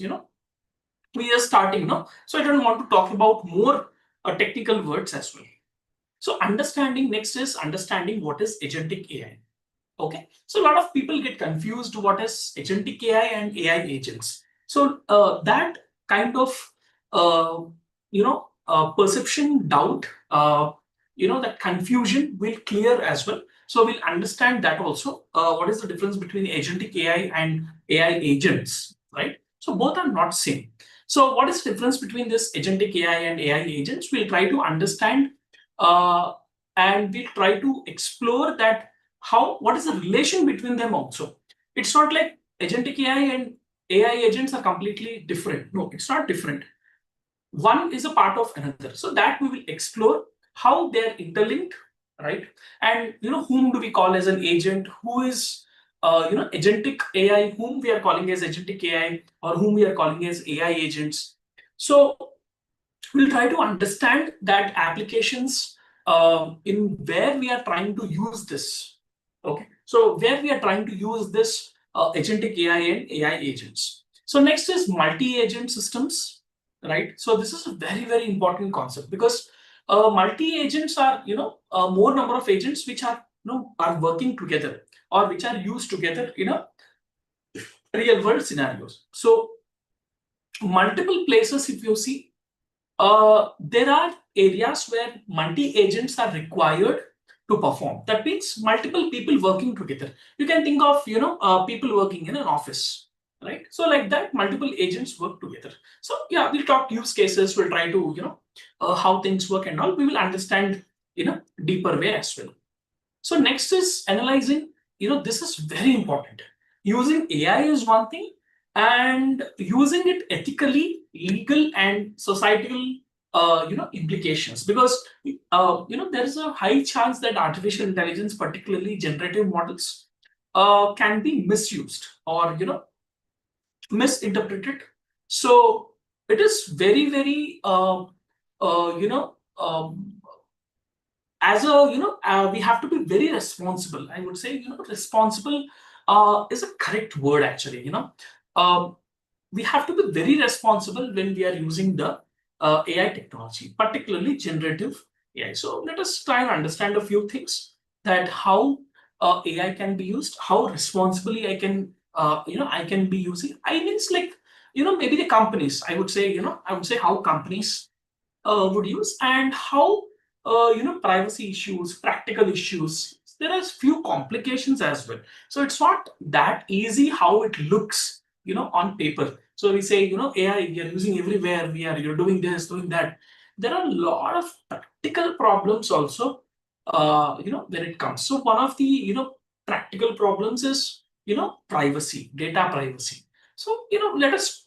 D: we are starting now, so I don't want to talk about more technical words as well. So understanding next is understanding what is agentic AI. Okay, so a lot of people get confused what is agentic AI and AI agents. So that kind of perception, doubt, that confusion will clear as well. So we'll understand that also. What is the difference between agentic AI and AI agents, right? So both are not same. So what is the difference between this agentic AI and AI agents? We'll try to understand and we'll try to explore that what is the relation between them also. It's not like agentic AI and AI agents are completely different. No, it's not different. One is a part of another. So that we will explore how they're interlinked right? And whom do we call as an agent? Who is agentic AI, whom we are calling as agentic AI, or whom we are calling as AI agents. So we'll try to understand that applications in where we are trying to use this. Okay, so where we are trying to use this agentic AI and AI agents. So next is multi-agent systems, right? So this is a very, very important concept, because multi-agents are more number of agents which are are working together, or which are used together in a real world scenarios. So multiple places, if you see, there are areas where multi-agents are required to perform. That means multiple people working together. You can think of people working in an office, right? So like that, multiple agents work together. So yeah, we'll talk use cases. We'll try to how things work and all. We will understand in a deeper way as well. So next is analyzing. This is very important. Using AI is one thing, and using it ethically, legal, and societal, implications. Because there is a high chance that artificial intelligence, particularly generative models, can be misused or misinterpreted. So it is very, very as a we have to be very responsible. I would say responsible is a correct word actually. Um, we have to be very responsible when we are using the AI technology, particularly generative AI. So let us try and understand a few things, that how AI can be used, how responsibly I can be using. I means like maybe the companies. I would say how companies would use, and how privacy issues, practical issues. There are few complications as well. So it's not that easy how it looks on paper. So we say AI we are using everywhere, you're doing this, doing that. There are a lot of practical problems also when it comes. So one of the practical problems is privacy, data privacy. So let us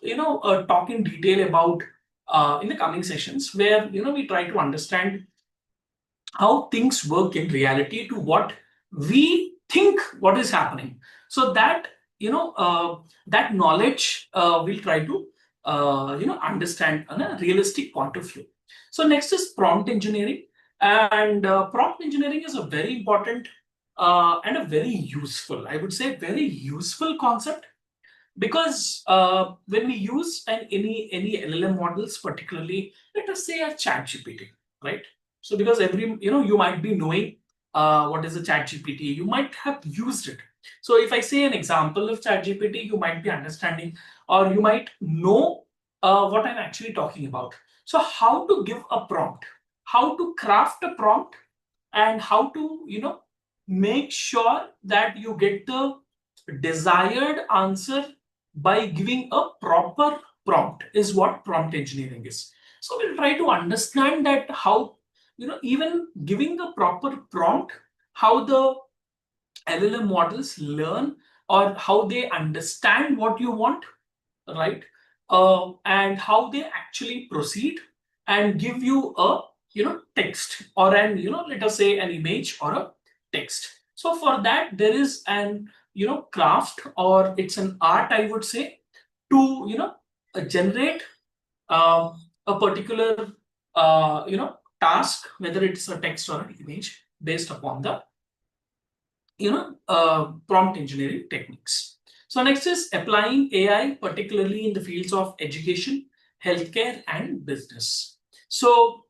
D: talk in detail about in the coming sessions, where we try to understand how things work in reality to what we think what is happening. So that that knowledge we'll try to understand on a realistic point of view. So next is prompt engineering. And prompt engineering is a very important and a very useful, I would say very useful concept. Because when we use any LLM models, particularly let us say a ChatGPT, right? So because every you might be knowing what is a ChatGPT, you might have used it. So if I say an example of ChatGPT, you might be understanding, or you might know what I'm actually talking about. So how to give a prompt, how to craft a prompt, and how to make sure that you get the desired answer by giving a proper prompt is what prompt engineering is. So we'll try to understand that how even giving the proper prompt, how the LLM models learn, or how they understand what you want, right? And how they actually proceed and give you a text, or an let us say an image or a text. So for that there is an craft, or it's an art, I would say, to generate a particular task, whether it's a text or an image, based upon the prompt engineering techniques. So next is applying AI, particularly in the fields of education, healthcare, and business. So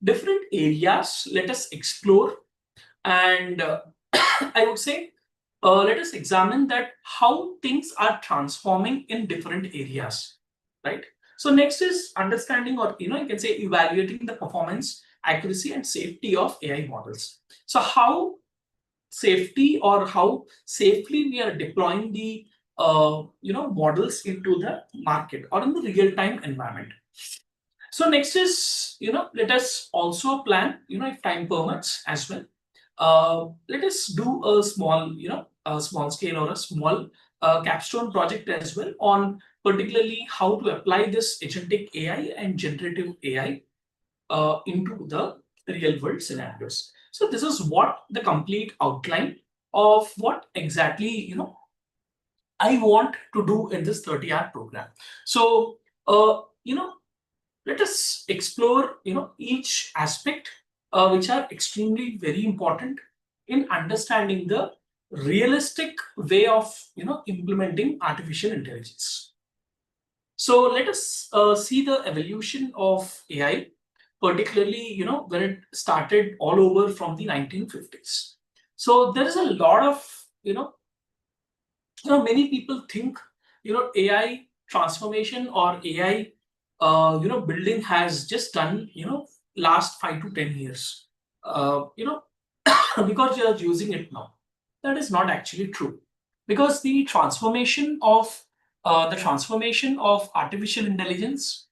D: different areas let us explore, and I would say let us examine that how things are transforming in different areas, right? So next is understanding, or you can say evaluating the performance, accuracy, and safety of AI models. So how safety, or how safely we are deploying the models into the market or in the real-time environment. So next is let us also plan if time permits as well. Let us do a small a small scale or a small capstone project as well on particularly how to apply this agentic AI and generative AI into the real world scenarios. So this is what the complete outline of what exactly I want to do in this 30-hour program. So let us explore each aspect which are extremely very important in understanding the realistic way of implementing artificial intelligence. So let us see the evolution of AI, particularly when it started all over from the 1950s. So there is a lot of many people think AI transformation or AI building has just done last 5 to 10 years because you are using it now. That is not actually true, because the transformation of artificial intelligence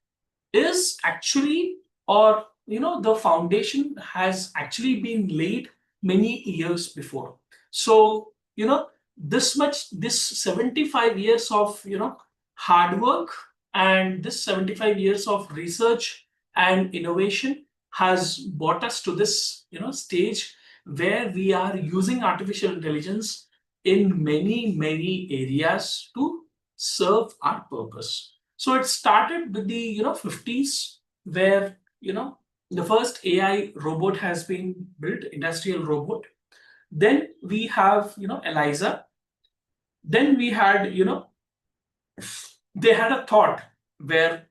D: is actually, or the foundation has actually been laid many years before. So this 75 years of hard work, and this 75 years of research and innovation has brought us to this stage where we are using artificial intelligence in many areas to serve our purpose. So it started with the 50s, where the first AI robot has been built, industrial robot. Then we have Eliza. Then we had they had a thought where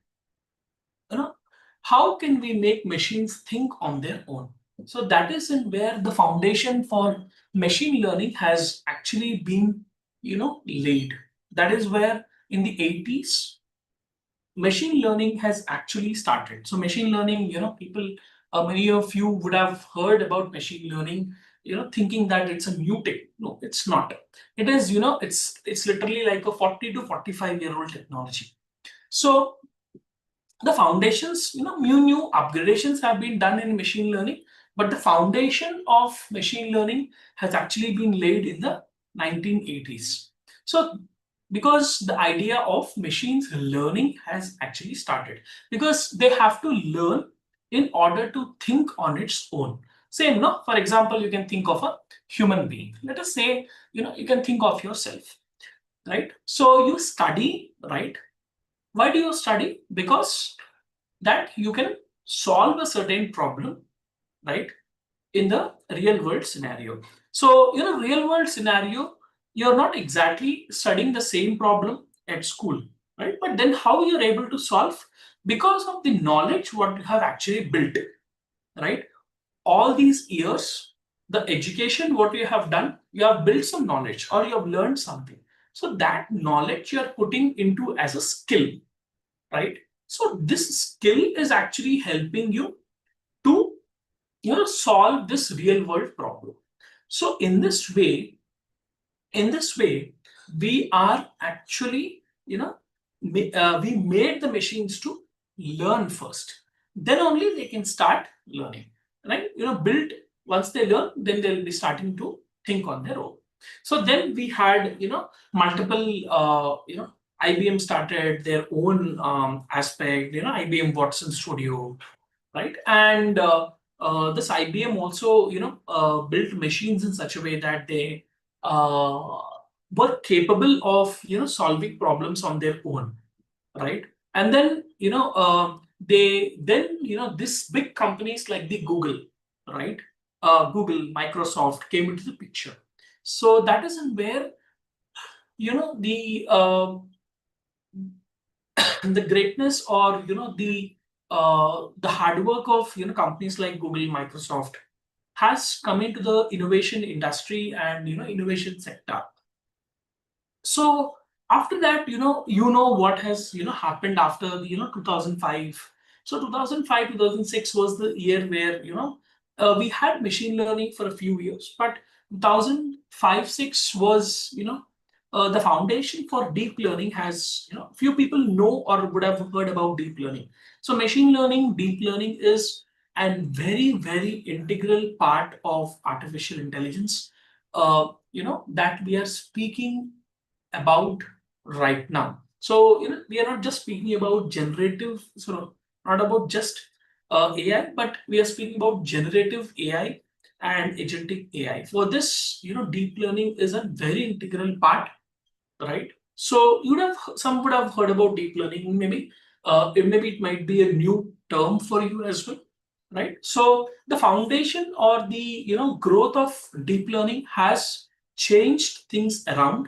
D: how can we make machines think on their own? So that is in where the foundation for machine learning has actually been laid. That is where in the 80s machine learning has actually started. So machine learning, people, many of you would have heard about machine learning, thinking that it's a new tech. No, it's not. It is, it's literally like a 40 to 45-year-old technology. So the foundations, new upgradations have been done in machine learning, but the foundation of machine learning has actually been laid in the 1980s. So because the idea of machines learning has actually started, because they have to learn in order to think on its own. Same, no? For example, you can think of a human being. Let us say, you can think of yourself, right? So you study, right? Why do you study? Because that you can solve a certain problem, right, in the real world scenario. So real world scenario, you're not exactly studying the same problem at school, right? But then how you're able to solve? Because of the knowledge what you have actually built, right? All these years, the education what you have done, you have built some knowledge or you have learned something. So that knowledge you are putting into as a skill, right? So this skill is actually helping you to solve this real world problem. So in this way, we are actually we made the machines to learn first, then only they can start learning, right? Build, once they learn, then they'll be starting to think on their own. So then we had multiple IBM started their own aspect, IBM Watson Studio, right? And this IBM also built machines in such a way that they uh, were capable of solving problems on their own, right? And then they then this big companies like the Google, right? Google, Microsoft came into the picture. So that is in where the greatness, or the hard work of companies like Google, Microsoft has come into the innovation industry and innovation sector. So after that, what has happened after the 2005. So 2005 2006 was the year where we had machine learning for a few years, but 2005-6 was the foundation for deep learning. Has few people know or would have heard about deep learning. So machine learning, deep learning is a very integral part of artificial intelligence that we are speaking about right now. So we are not just speaking about generative, so not about just AI, but we are speaking about generative AI and agentic AI. For this, deep learning is a very integral part, right? So some would have heard about deep learning, maybe. Maybe it might be a new term for you as well, right? So the foundation or the growth of deep learning has changed things around,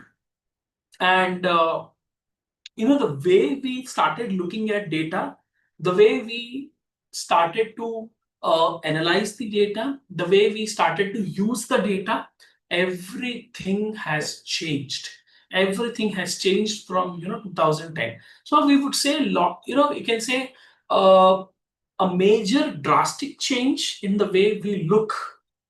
D: and the way we started looking at data, the way we started to analyze the data, the way we started to use the data, everything has changed. Everything has changed from 2010. So we would say you can say uh, a major drastic change in the way we look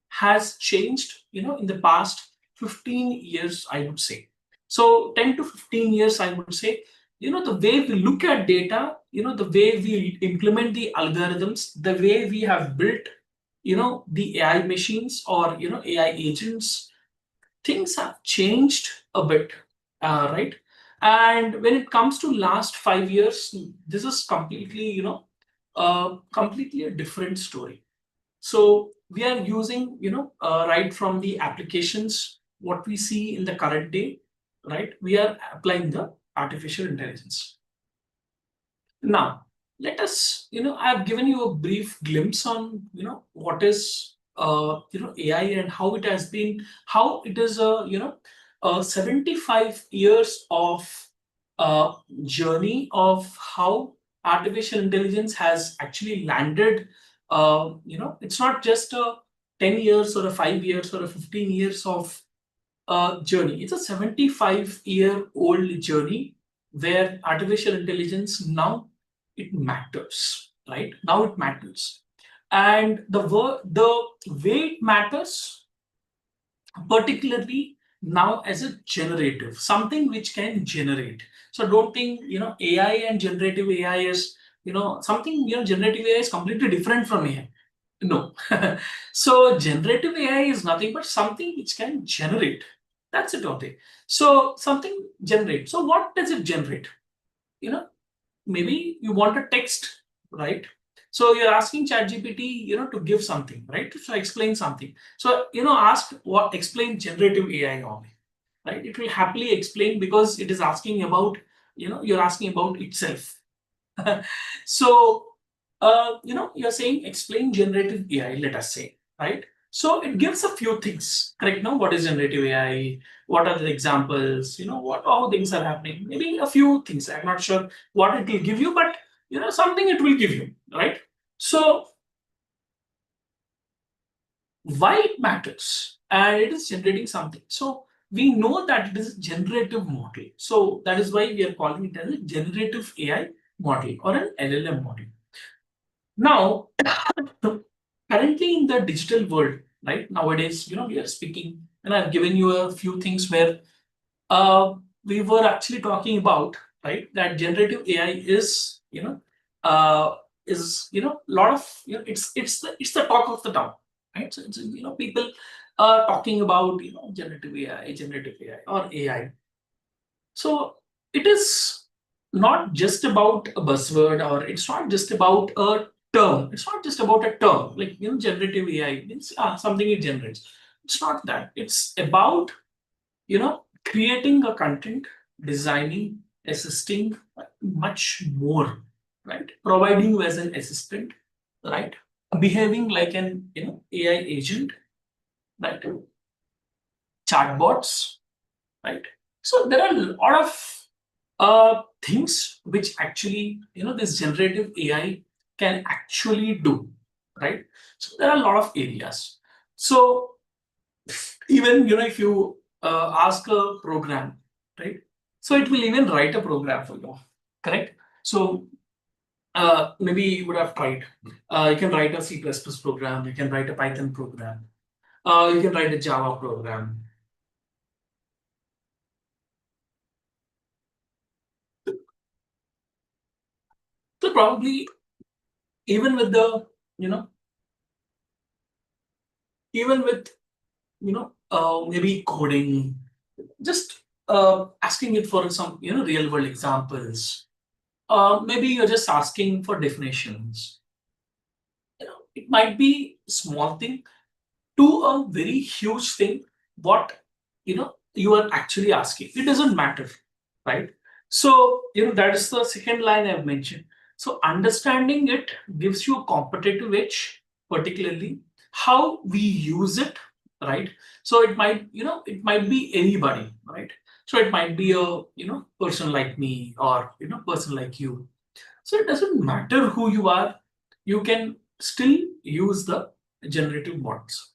D: has changed in the past 15 years, I would say. So 10 to 15 years, I would say, the way we look at data, the way we implement the algorithms, the way we have built the AI machines or AI agents, things have changed a bit, right? And when it comes to last 5 years, this is completely completely a different story. So we are using right from the applications, what we see in the current day, right? We are applying the artificial intelligence. Now, let us, I've given you a brief glimpse on, what is, AI and how it has been, how it is a, 75 years of journey of how artificial intelligence has actually landed. It's not just a 10 years or a 5 years or a 15 years of journey. It's a 75-year-old journey where artificial intelligence now it matters, right? Now it matters, and the way it matters, particularly now as a generative, something which can generate. So don't think AI and generative AI is something. Generative AI is completely different from AI. No. So generative AI is nothing but something which can generate. That's it, okay. So something generate. So what does it generate? Maybe you want a text, right? So you're asking ChatGPT, to give something, right? So explain something. So ask what explain generative AI only, right? It will happily explain because it is asking about, you're asking about itself. So you're saying explain generative AI, let us say, right? So it gives a few things, correct? Now, what is generative AI? What are the examples? What all things are happening? Maybe a few things. I'm not sure what it will give you, but something it will give you, right? So why it matters? And it is generating something. So we know that it is a generative model. So that is why we are calling it as a generative AI model or an LLM model. Now, currently in the digital world, right, nowadays, we are speaking, and I've given you a few things where we were actually talking about, right, that generative AI is, lot of, it's the talk of the town, right? So it's, people are talking about, generative AI or AI. So it is not just about a buzzword, or it's not just about a term. It's not just about a term like generative AI means something it generates. It's not that. It's about creating a content, designing, assisting, much more, right? Providing you as an assistant, right? Behaving like an AI agent, right? Chatbots, right? So there are a lot of things which actually this generative AI can actually do, right? So there are a lot of areas. So even if you ask a program, right? So it will even write a program for you, correct? So maybe you would have tried. You can write a C++ program. You can write a Python program. You can write a Java program. So probably even with the even with maybe coding, just asking it for some real world examples. Maybe you're just asking for definitions. It might be small thing, to a very huge thing what you are actually asking. It doesn't matter, right? So that is the second line I've mentioned. So understanding it gives you a competitive edge, particularly how we use it, right? So it might be anybody, right? So it might be a person like me, or person like you. So it doesn't matter who you are, you can still use the generative models.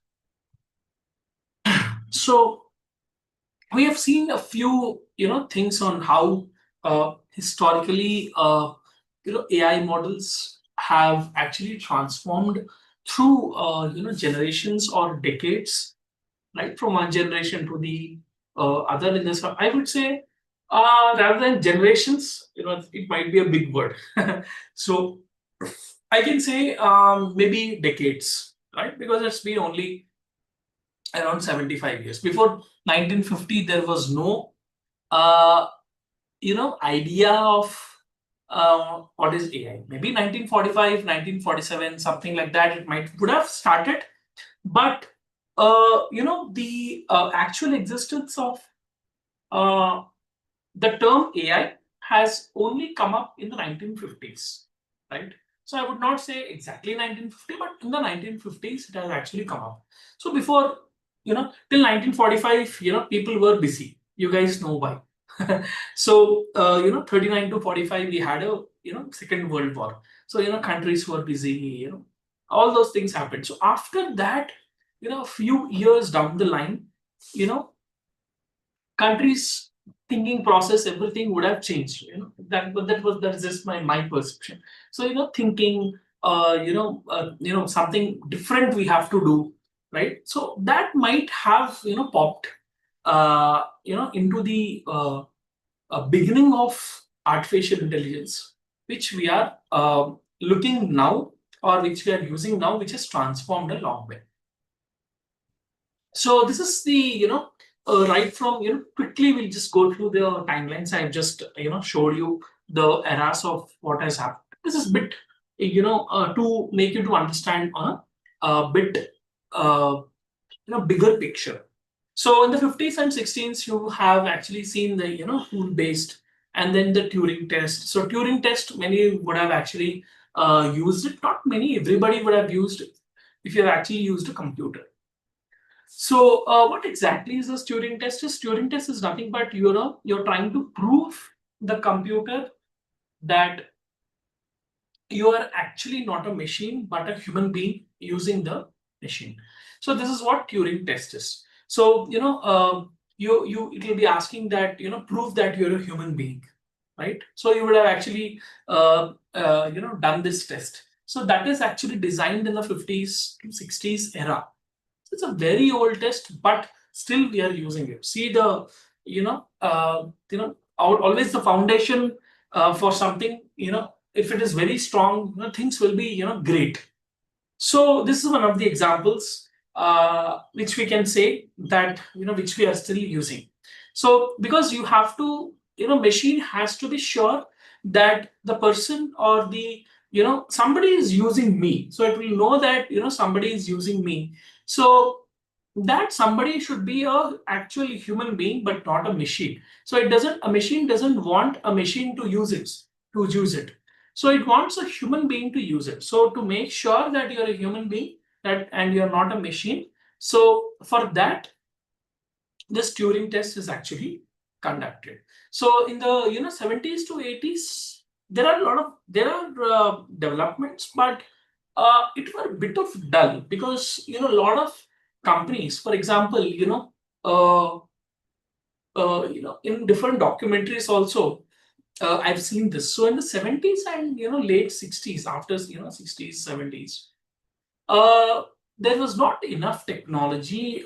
D: So we have seen a few things on how historically AI models have actually transformed through generations or decades, right, from one generation to the other. In this, I would say, rather than generations, it might be a big word. So I can say maybe decades, right? Because it's been only around 75 years. Before 1950, there was no uh, idea of what is AI. Maybe 1945, 1947, something like that, it would have started. But the actual existence of uh, the term AI has only come up in the 1950s, right? So I would not say exactly 1950, but in the 1950s it has actually come up. So before, till 1945, people were busy. You guys know why. So 39 to 45, we had a Second World War. So countries were busy. All those things happened. So after that, a few years down the line, countries thinking process, everything would have changed. That's just my perception. So thinking something different we have to do, right? So that might have popped into the beginning of artificial intelligence, which we are looking now, or which we are using now, which has transformed a long way. So this is the right from quickly we'll just go through the timelines. I've just showed you the eras of what has happened. This is bit to make you to understand on a bit bigger picture. So in the 50s and 60s, you have actually seen the tool based, and then the Turing test. So Turing test, many would have actually used it. Not many, everybody would have used it if you have actually used a computer. So what exactly is this Turing test? Turing test is nothing but you're trying to prove the computer that you are actually not a machine but a human being using the machine. So this is what Turing test is. So it will be asking that prove that you're a human being, right? So you would have actually done this test. So that is actually designed in the 50s to 60s era. It's a very old test, but still we are using it. See the always the foundation for something. If it is very strong, things will be great. So this is one of the examples which we can say that which we are still using. So because you have to machine has to be sure that the person or the somebody is using me. So it will know that somebody is using me. So that somebody should be a actual human being but not a machine. So a machine doesn't want a machine to use it. So it wants a human being to use it. So to make sure that you're a human being and you're not a machine, so for that this Turing test is actually conducted. So in the 70s to 80s, there are developments, but it were a bit of dull because a lot of companies, for example, in different documentaries also, I've seen this. So in the 70s and late 60s, after 60s 70s, there was not enough technology in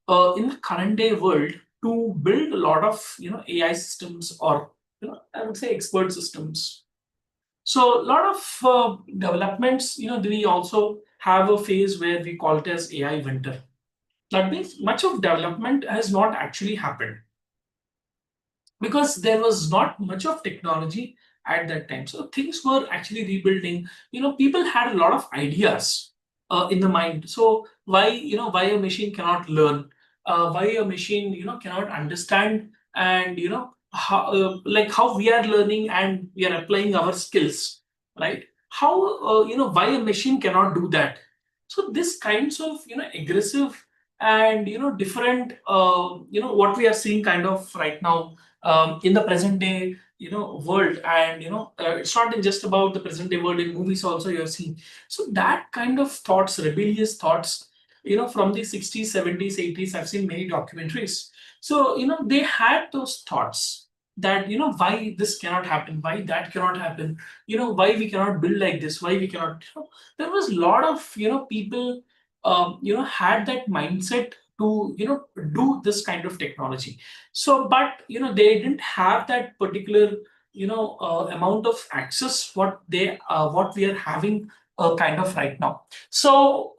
D: the current day world to build a lot of AI systems, or I would say expert systems. So a lot of developments, we also have a phase where we call it as AI winter. That means much of development has not actually happened because there was not much of technology at that time. So things were actually rebuilding. People had a lot of ideas, in the mind. So why a machine cannot learn, why a machine cannot understand, and how how we are learning and we are applying our skills, right? How why a machine cannot do that? So this kinds of aggressive and different what we are seeing kind of right now in the present day world. And it's not just about the present day world, in movies also you're seeing. So that kind of thoughts, rebellious thoughts, from the 60s, 70s, 80s, I've seen many documentaries. So they had those thoughts that why this cannot happen, why that cannot happen, why we cannot build like this, why we cannot, there was a lot of people had that mindset to do this kind of technology. So but they didn't have that particular amount of access what we are having kind of right now. So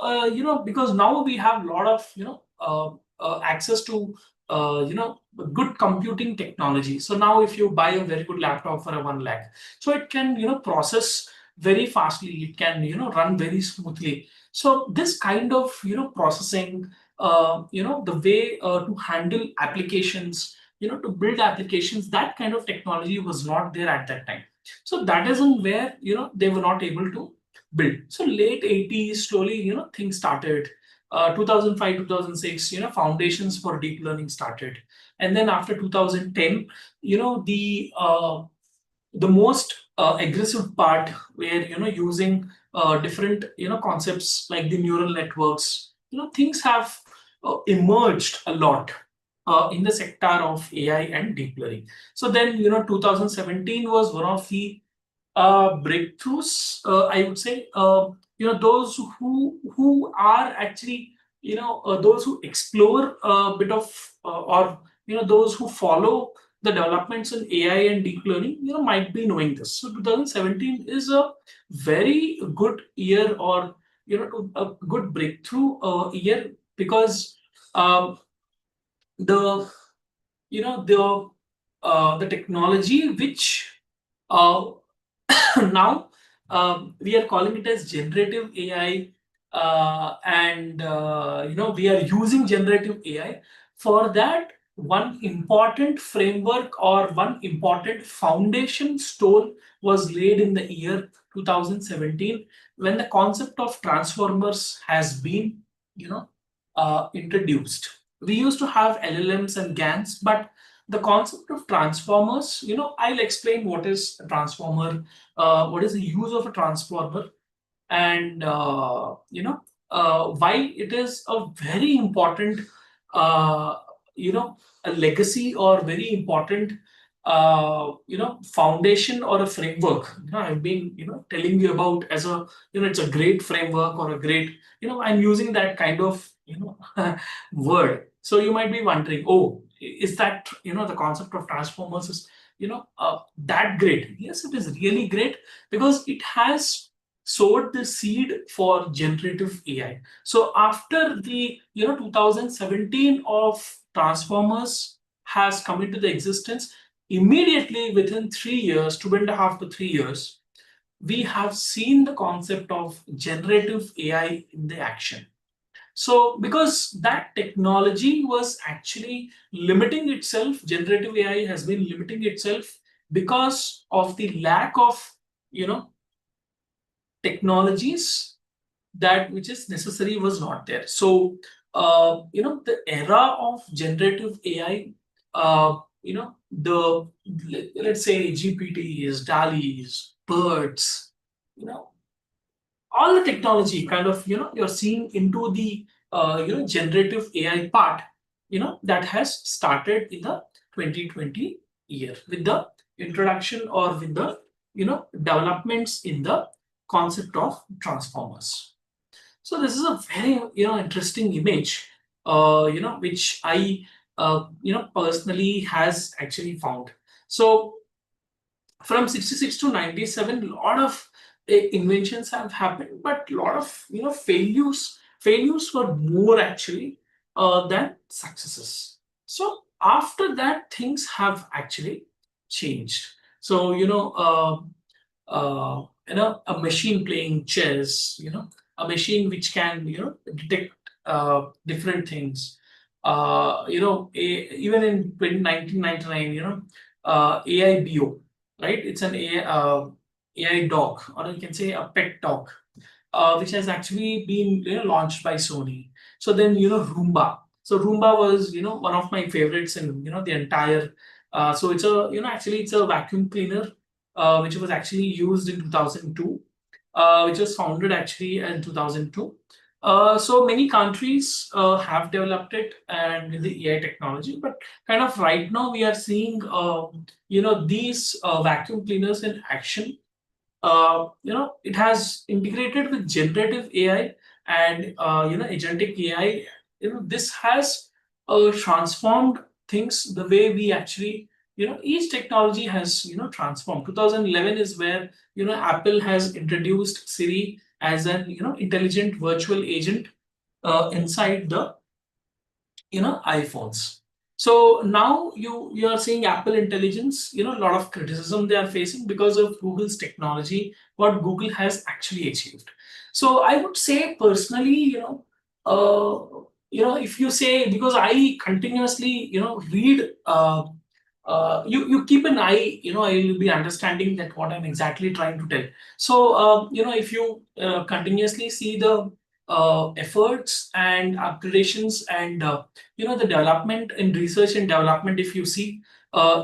D: because now we have a lot of access to good computing technology. So now if you buy a very good laptop for a 1 lakh, so it can process very fastly, it can run very smoothly. So this kind of processing, the way to handle applications, to build applications, that kind of technology was not there at that time. So that isn't where they were not able to build. So late 80s, slowly things started. 2005, 2006, foundations for deep learning started. And then after 2010, the most aggressive part, where using different concepts like the neural networks, things have emerged a lot in the sector of AI and deep learning. So then 2017 was one of the breakthroughs, I would say. Those who are actually those who explore a bit of or those who follow the developments in AI and deep learning might be knowing this. So 2017 is a very good year, or a good breakthrough year, because um, the the technology which uh, now we are calling it as generative AI, and we are using generative AI. For that, one important framework or one important foundation stone was laid in the year 2017, when the concept of transformers has been introduced. We used to have LLMs and GANs, but the concept of transformers, I'll explain what is a transformer, what is the use of a transformer, and why it is a very important uh, a legacy, or very important foundation, or a framework I've been telling you about, as a it's a great framework, or a great, I'm using that kind of word. So you might be wondering, oh, is that the concept of transformers is that great? Yes, it is really great, because it has sowed the seed for generative AI. So after the 2017 of transformers has come into the existence, immediately within 3 years, 2.5 to 3 years, we have seen the concept of generative AI in the action. So because that technology was actually limiting itself, generative AI has been limiting itself because of the lack of technologies that which is necessary was not there. So the era of generative AI, the, let's say, GPTs, DALIs, BERTs, all the technology kind of you're seeing into the generative AI part, that has started in the 2020 year, with the introduction, or with the developments in the concept of transformers. So this is a very interesting image, which I personally has actually found. So from 66 to 97, a lot of inventions have happened, but a lot of failures were more actually than successes. So after that, things have actually changed. So a machine playing chess, a machine which can, detect different things. Even in 1999, AI Bio, right? It's an AI dog, or you can say a pet dog, which has actually been, launched by Sony. So then, Roomba. So Roomba was, one of my favorites in, the entire. So it's a, actually it's a vacuum cleaner, which was actually used in 2002, which was founded actually in 2002. So many countries have developed it and with the AI technology, but kind of right now we are seeing, these vacuum cleaners in action. It has integrated with generative AI and agentic AI. This has transformed things the way we actually, each technology has, transformed. 2011 is where, Apple has introduced Siri as an, intelligent virtual agent inside the, iPhones. So now you are seeing Apple Intelligence, a lot of criticism they are facing because of Google's technology, what Google has actually achieved. So I would say personally, if you say, because I continuously, read, you keep an eye, I will be understanding that what I'm exactly trying to tell. So if you continuously see the efforts and upgradations and the development in research and development, if you see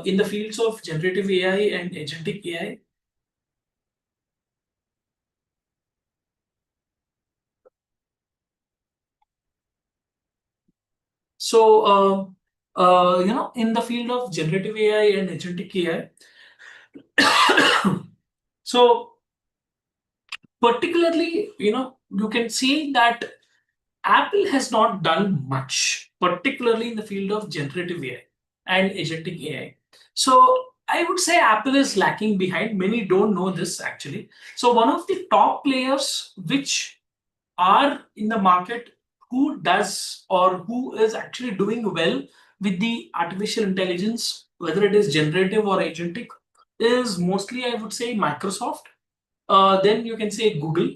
D: in the fields of generative AI and agentic AI. So in the field of generative AI and agentic AI, so particularly, you can see that Apple has not done much, particularly in the field of generative AI and agentic AI. So I would say Apple is lacking behind. Many don't know this actually. So one of the top players which are in the market, who does or who is actually doing well with the artificial intelligence, whether it is generative or agentic, is mostly, I would say, Microsoft. Then you can say Google,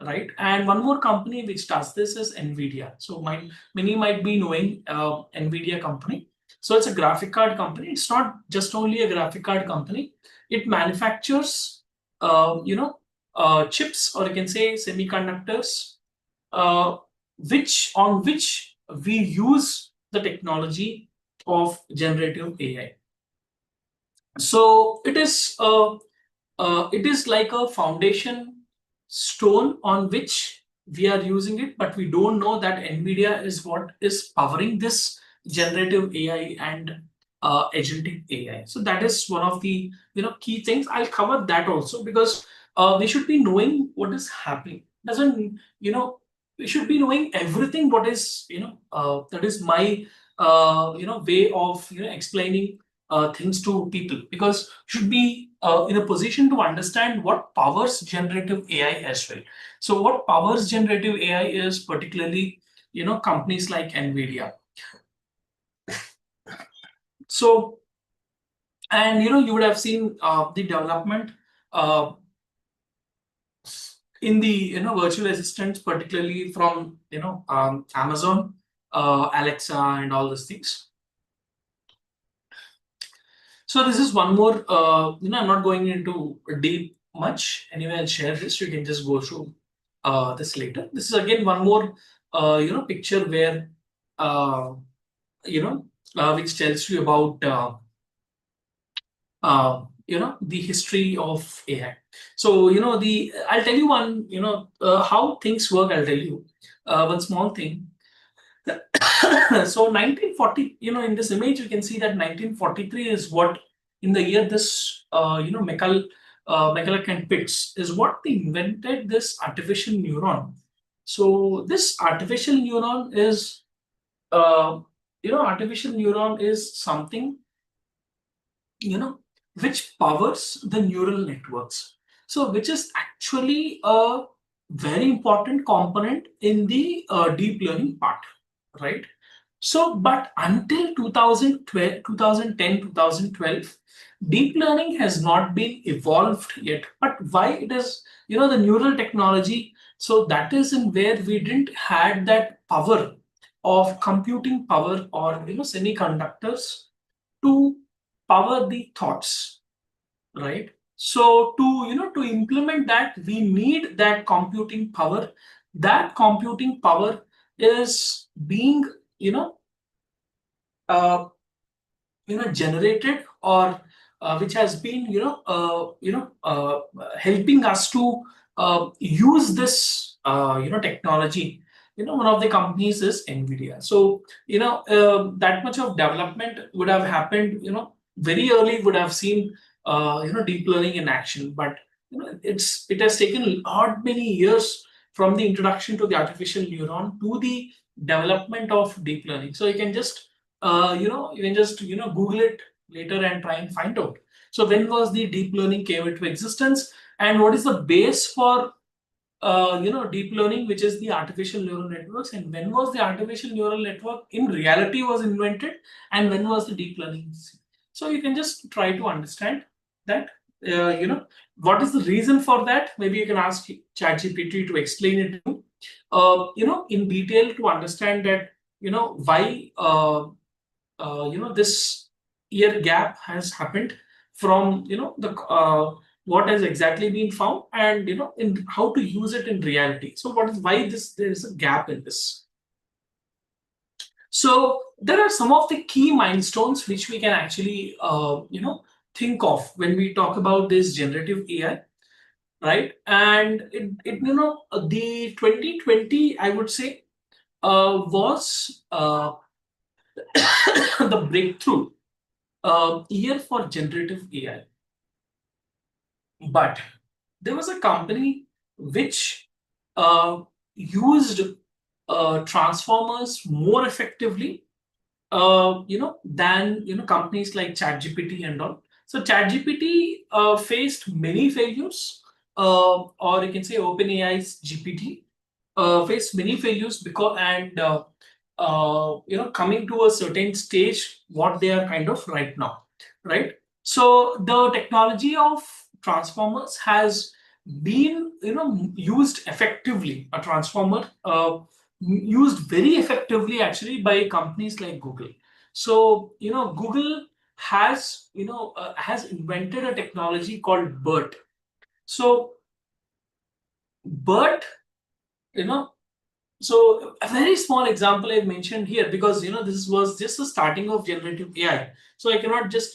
D: right? And one more company which does this is Nvidia. So many might be knowing Nvidia company. So it's a graphic card company. It's not just only a graphic card company. It manufactures, chips, or you can say semiconductors, uh, which we use the technology of generative AI. So it is like a foundation stone on which we are using it, but we don't know that NVIDIA is what is powering this generative AI and agentic AI. So that is one of the key things. I'll cover that also, because we should be knowing what is happening. Doesn't we should be knowing everything what is that is my way of explaining things to people, because should be in a position to understand what powers generative AI as well. So what powers generative AI is particularly companies like Nvidia. So, and you would have seen the development in the virtual assistants, particularly from Amazon, Alexa, and all these things. So this is one more, I'm not going into deep much. Anyway, I'll share this. You can just go through this later. This is again one more, picture where, which tells you about, the history of AI. So, I'll tell you one, how things work. I'll tell you one small thing. So 1940, in this image, you can see that 1943 is what, in the year this, McCulloch and Pitts is what they invented this artificial neuron. So this artificial neuron is, artificial neuron is something, which powers the neural networks. So which is actually a very important component in the deep learning part, right? So, but until 2012, 2010, 2012, deep learning has not been evolved yet. But why it is, the neural technology So that is in where we didn't had that power of computing power or semiconductors to power the thoughts, right? So to implement that, we need that computing power. That computing power is being uh, generated, or which has been helping us to use this technology. One of the companies is Nvidia. So that much of development would have happened very early, would have seen deep learning in action, but it has taken a lot many years from the introduction to the artificial neuron to the development of deep learning. So you can just Google it later and try and find out. So when was the deep learning came into existence, and what is the base for deep learning, which is the artificial neural networks, and when was the artificial neural network in reality was invented, and when was the deep learning? So you can just try to understand that. What is the reason for that? Maybe you can ask ChatGPT to explain it to you, in detail, to understand that why this year gap has happened from the what has exactly been found, and in how to use it in reality. So what is why there is a gap in this? So there are some of the key milestones which we can actually think of when we talk about this generative AI, right? And the 2020, I would say, was the breakthrough year for generative AI. But there was a company which used transformers more effectively, than companies like ChatGPT and all. So ChatGPT faced many failures, or you can say OpenAI's GPT faced many failures, because and coming to a certain stage what they are kind of right now, right? So the technology of transformers has been used effectively. A transformer used very effectively actually by companies like Google. So Google has invented a technology called BERT. So BERT, you know so a very small example I've mentioned here, because this was just the starting of generative AI. So I cannot just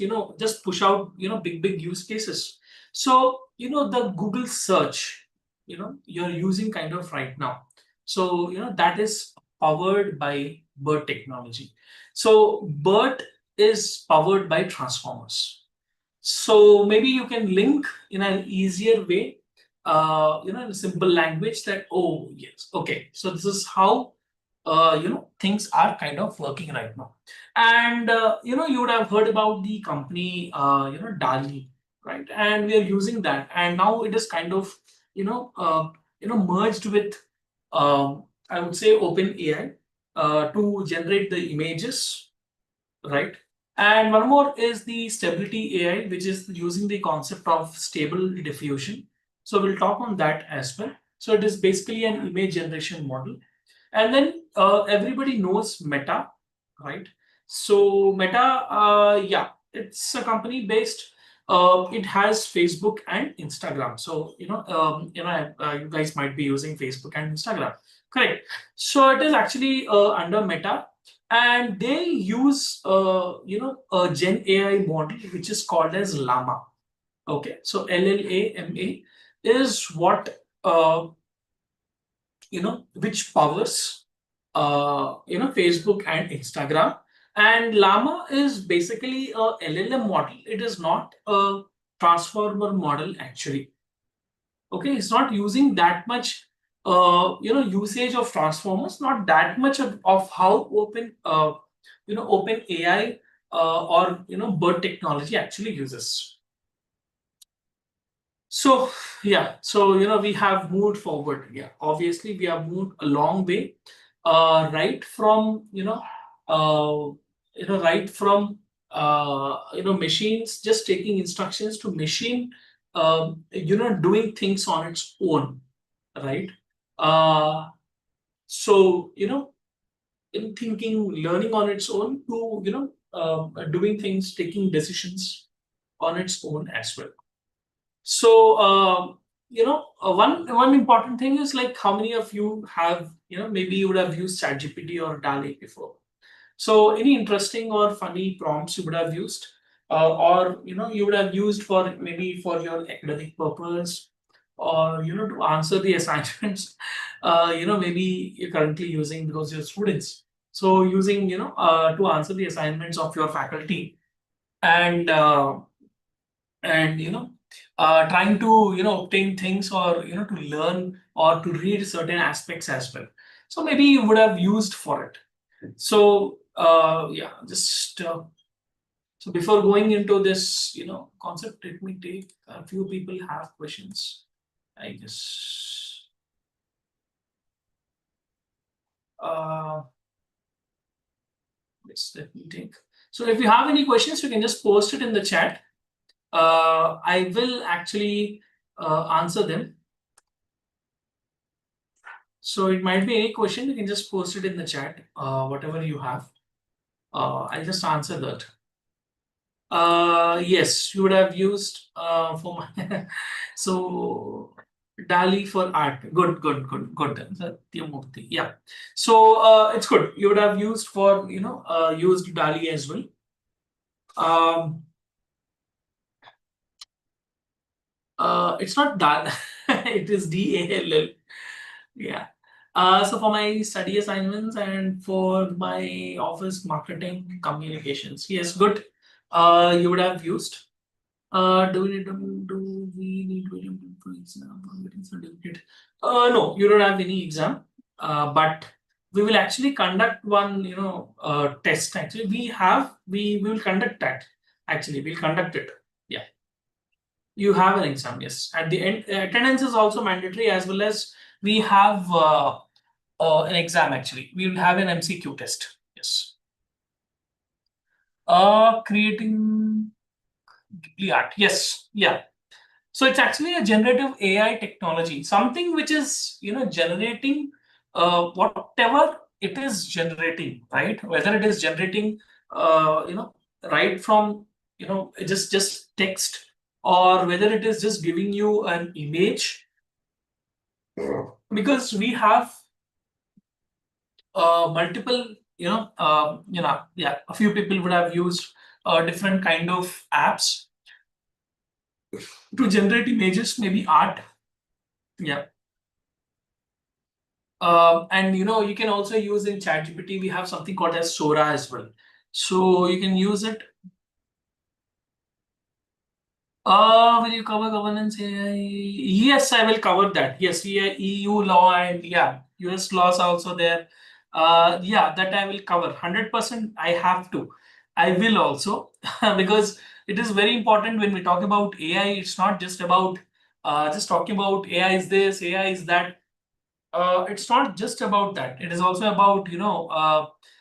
D: push out big use cases. So the Google search you're using kind of right now. So that is powered by BERT technology. So BERT is powered by transformers. So maybe you can link in an easier way, in a simple language, that, oh yes, okay, so this is how things are kind of working right now. And you would have heard about the company DALI, right? And we are using that, and now it is kind of merged with, I would say, OpenAI to generate the images, right? And one more is the stability AI, which is using the concept of stable diffusion. So we'll talk on that as well. So it is basically an image generation model. And then everybody knows Meta, right? So Meta, yeah, it's a company based. It has Facebook and Instagram. So you guys might be using Facebook and Instagram, correct? So it is actually under Meta, and they use a Gen AI model which is called as Llama. Okay, so LLAMA is what which powers Facebook and Instagram. And Llama is basically a LLM model. It is not a transformer model actually. Okay, it's not using that much usage of transformers, not that much of how open AI or BERT technology actually uses. So yeah, so we have moved forward. Yeah, obviously we have moved a long way, right from right from machines just taking instructions to machine doing things on its own, right? So, in thinking, learning on its own to, doing things, taking decisions on its own as well. So, one important thing is like how many of you have, maybe you would have used ChatGPT or DALL-E before. So, any interesting or funny prompts you would have used, or you would have used for maybe for your academic purpose, or to answer the assignments, maybe you're currently using because you're students. So, using to answer the assignments of your faculty, and trying to obtain things, or to learn or to read certain aspects as well. So maybe you would have used for it. So yeah, just so before going into this concept, let me take a few people have questions. I guess let me take. So if you have any questions, you can just post it in the chat. I will actually answer them. So it might be any question, you can just post it in the chat, whatever you have. I'll just answer that. Yes, you would have used for my so DALL-E for art. Good. Satyamurthy. Yeah. So it's good. You would have used for used DALL-E as well. It's not DAL, it is DALL. Yeah. So for my study assignments and for my office marketing communications, yes, good. You would have used. Do we need to for exam or getting certificate? No, you don't have any exam. But we will actually conduct one, test. Actually, we will conduct that. Actually, we'll conduct it. Yeah. You have an exam, yes. At the end, attendance is also mandatory, as well as we have an exam. Actually, we will have an MCQ test. Yes. Creating Ghibli art. Yes. Yeah. So it's actually a generative AI technology, something which is generating whatever it is generating, right? Whether it is generating right from just text, or whether it is just giving you an image, because we have multiple yeah, a few people would have used different kind of apps to generate images, maybe art. Yeah. And you can also use in ChatGPT, we have something called as Sora as well. So you can use it. Will you cover governance AI? Yes, I will cover that. Yes, EU law and yeah, US laws are also there. Yeah, that I will cover 100%. I have to. I will also because it is very important when we talk about AI. It's not just about just talking about AI is this, AI is that. It's not just about that. It is also about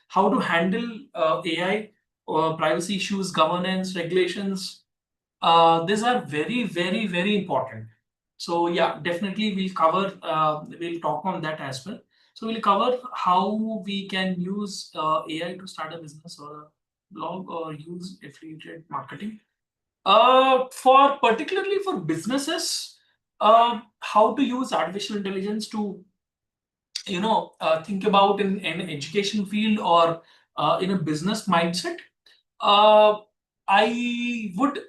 D: how to handle AI, privacy issues, governance, regulations. These are very, very, very important. So yeah, definitely we'll cover. We'll talk on that as well. So we'll cover how we can use AI to start a business or a blog or use affiliated marketing. For particularly for businesses, how to use artificial intelligence to think about in an education field or in a business mindset. I would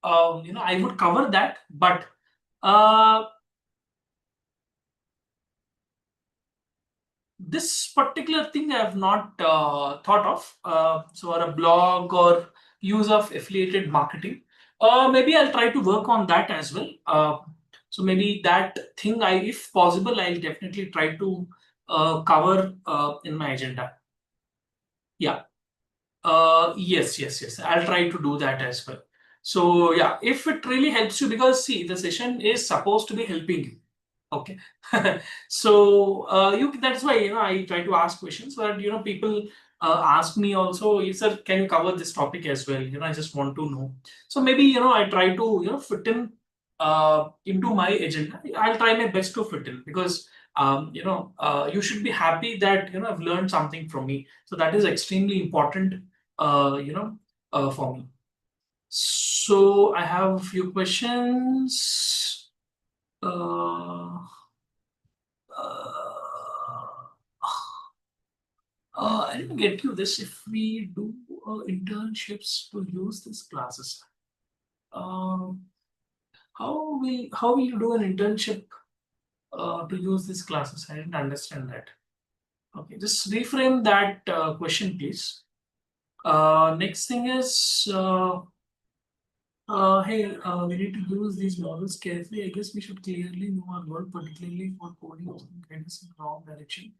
D: I would cover that, but this particular thing I have not thought of. So, or a blog or use of affiliated marketing. Maybe I'll try to work on that as well. So maybe that thing, if possible, I'll definitely try to cover in my agenda. Yeah. Yes. I'll try to do that as well. So yeah, if it really helps you, because see, the session is supposed to be helping you. Okay. So that's why I try to ask questions, but people ask me also, sir, can you cover this topic as well? I just want to know. So maybe I try to fit in into my agenda. I'll try my best to fit in, because you should be happy that I've learned something from me. So that is extremely important, for me. So I have a few questions. I didn't get you this. If we do internships to use these classes, how will you do an internship to use these classes? I didn't understand that. Okay, just reframe that question, please. Next thing is, hey, we need to use these models carefully. I guess we should clearly know our work, particularly for coding or some kind of wrong direction.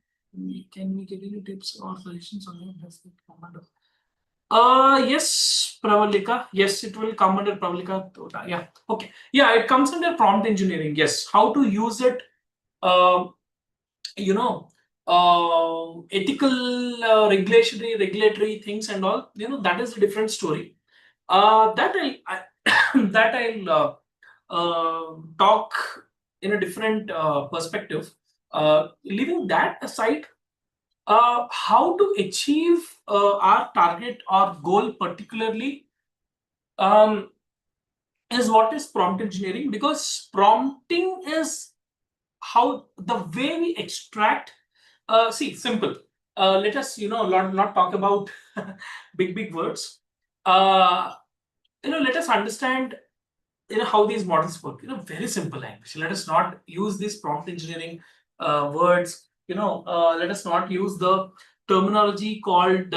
D: Can we get any tips or suggestions on that? Does that come under? Yes, Pravalika. Yes, it will come under Pravalika. Yeah. Okay. Yeah, it comes under prompt engineering. Yes. How to use it? Ethical, regulatory things and all. That is a different story. That I'll talk in a different perspective. Leaving that aside, how to achieve our target or goal particularly is what is prompt engineering, because prompting is how the way we extract. See, simple. Let us not talk about big words. Let us understand how these models work. Very simple language. Let us not use these prompt engineering words. Let us not use the terminology called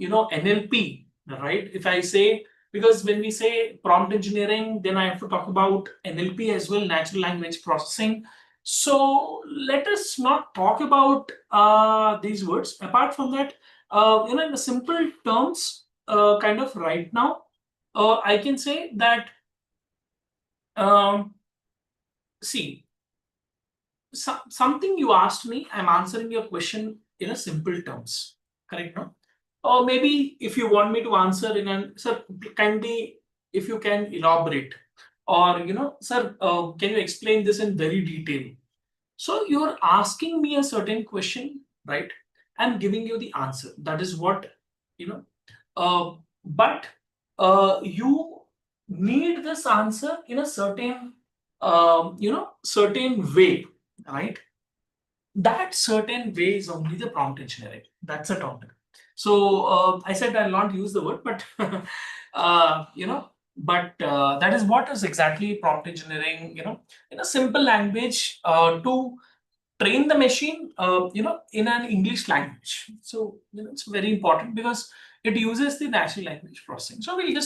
D: NLP, right? If I say, because when we say prompt engineering, then I have to talk about NLP as well, natural language processing. So let us not talk about these words. Apart from that, in the simple terms, kind of right now, I can say that, see, something you asked me, I'm answering your question in a simple terms, correct? No? Or maybe if you want me to answer in an, sir, kindly, if you can elaborate, or sir, can you explain this in very detail? So you're asking me a certain question, right? I'm giving you the answer. That is what, but you need this answer in a certain, certain way, right? That certain way is only the prompt engineering. That's a topic. So I said I'll not use the word, but that is what is exactly prompt engineering. In a simple language, to train the machine, in an English language. So it's very important because it uses the natural language processing. So we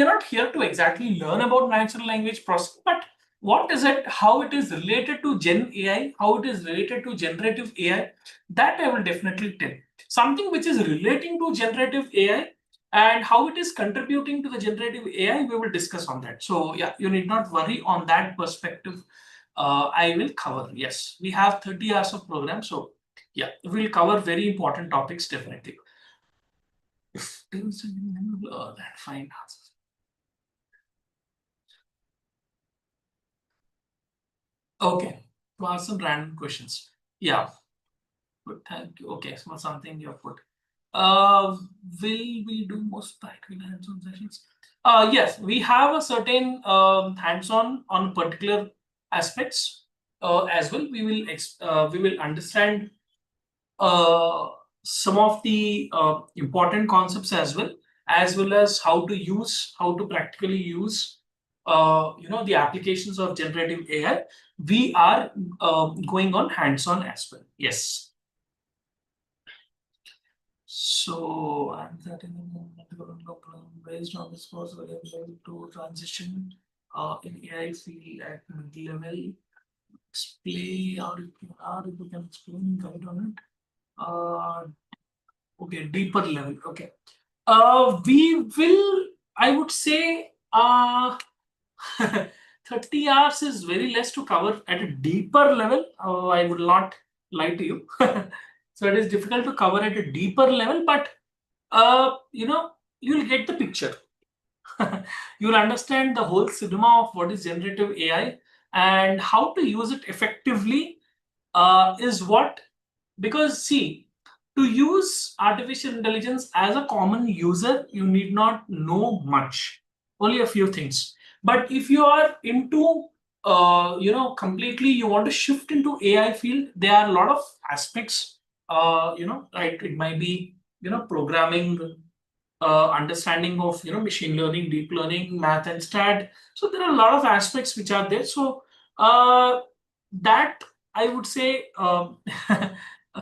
D: are not here to exactly learn about natural language processing, but what is it, how it is related to Gen AI, how it is related to generative AI, that I will definitely tell. Something which is relating to generative AI and how it is contributing to the generative AI, we will discuss on that. So yeah, you need not worry on that perspective. I will cover. Yes, we have 30 hours of program. So yeah, we'll cover very important topics definitely. If there is that fine. Okay, to ask some random questions. Yeah, good. Thank you. Okay, so something you have put. Will we do most practical hands-on sessions? Yes, we have a certain hands-on on particular aspects as well. We will understand some of the important concepts as well as how to practically use the applications of generative AI. We are going on hands-on as well. Yes. So I'm that based on this course, we are able to transition in AI field at mid-level. Explain how you can explain guide on it. Okay, deeper level. Okay. We will, I would say, 30 hours is very less to cover at a deeper level. I would not lie to you. So it is difficult to cover at a deeper level, but you'll get the picture. You'll understand the whole cinema of what is generative AI and how to use it effectively is what, because see, to use artificial intelligence as a common user, you need not know much, only a few things. But if you are into completely you want to shift into AI field, there are a lot of aspects, like it might be programming, understanding of machine learning, deep learning, math and stat. So there are a lot of aspects which are there. So that I would say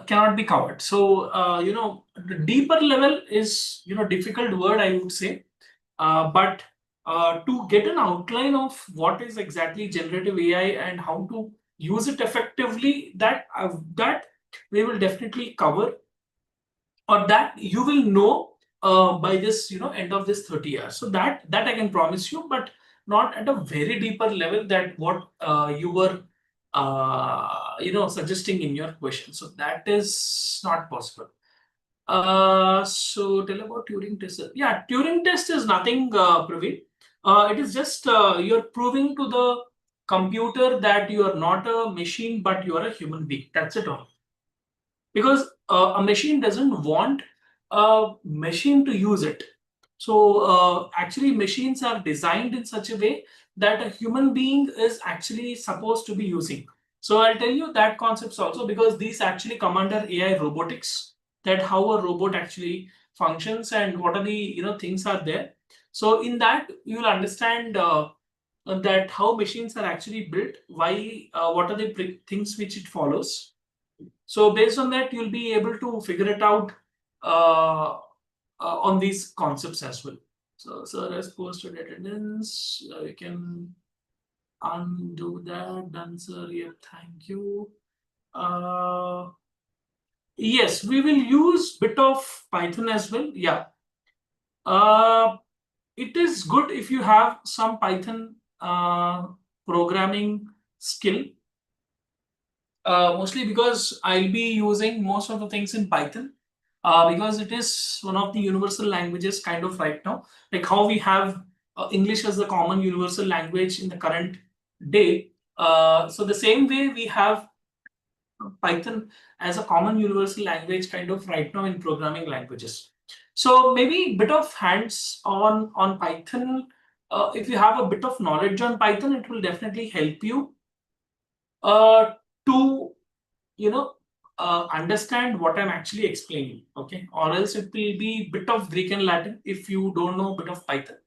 D: cannot be covered. So the deeper level is difficult word, I would say. But to get an outline of what is exactly generative AI and how to use it effectively, that we will definitely cover, or that you will know by this end of this 30 years. So that I can promise you, but not at a very deeper level that what you were suggesting in your question. So that is not possible. So tell about Turing test. Yeah, Turing test is nothing, Praveen. It is just you're proving to the computer that you are not a machine, but you are a human being. That's it all. Because a machine doesn't want a machine to use it. So actually machines are designed in such a way that a human being is actually supposed to be using. So I'll tell you that concepts also, because these actually come under AI robotics, that how a robot actually functions and what are the things are there. So in that you will understand that how machines are actually built, why, what are the things which it follows. So based on that, you'll be able to figure it out on these concepts as well. So sir has posted attendance. You can undo that. Done, sir. Yeah, thank you. Yes, we will use bit of Python as well. Yeah. It is good if you have some Python programming skill. Mostly because I'll be using most of the things in Python, because it is one of the universal languages kind of right now, like how we have English as the common universal language in the current day. So the same way we have Python as a common universal language kind of right now in programming languages. So maybe bit of hands on Python. If you have a bit of knowledge on Python, it will definitely help you to understand what I'm actually explaining, okay? Or else it will be bit of Greek and Latin if you don't know a bit of Python.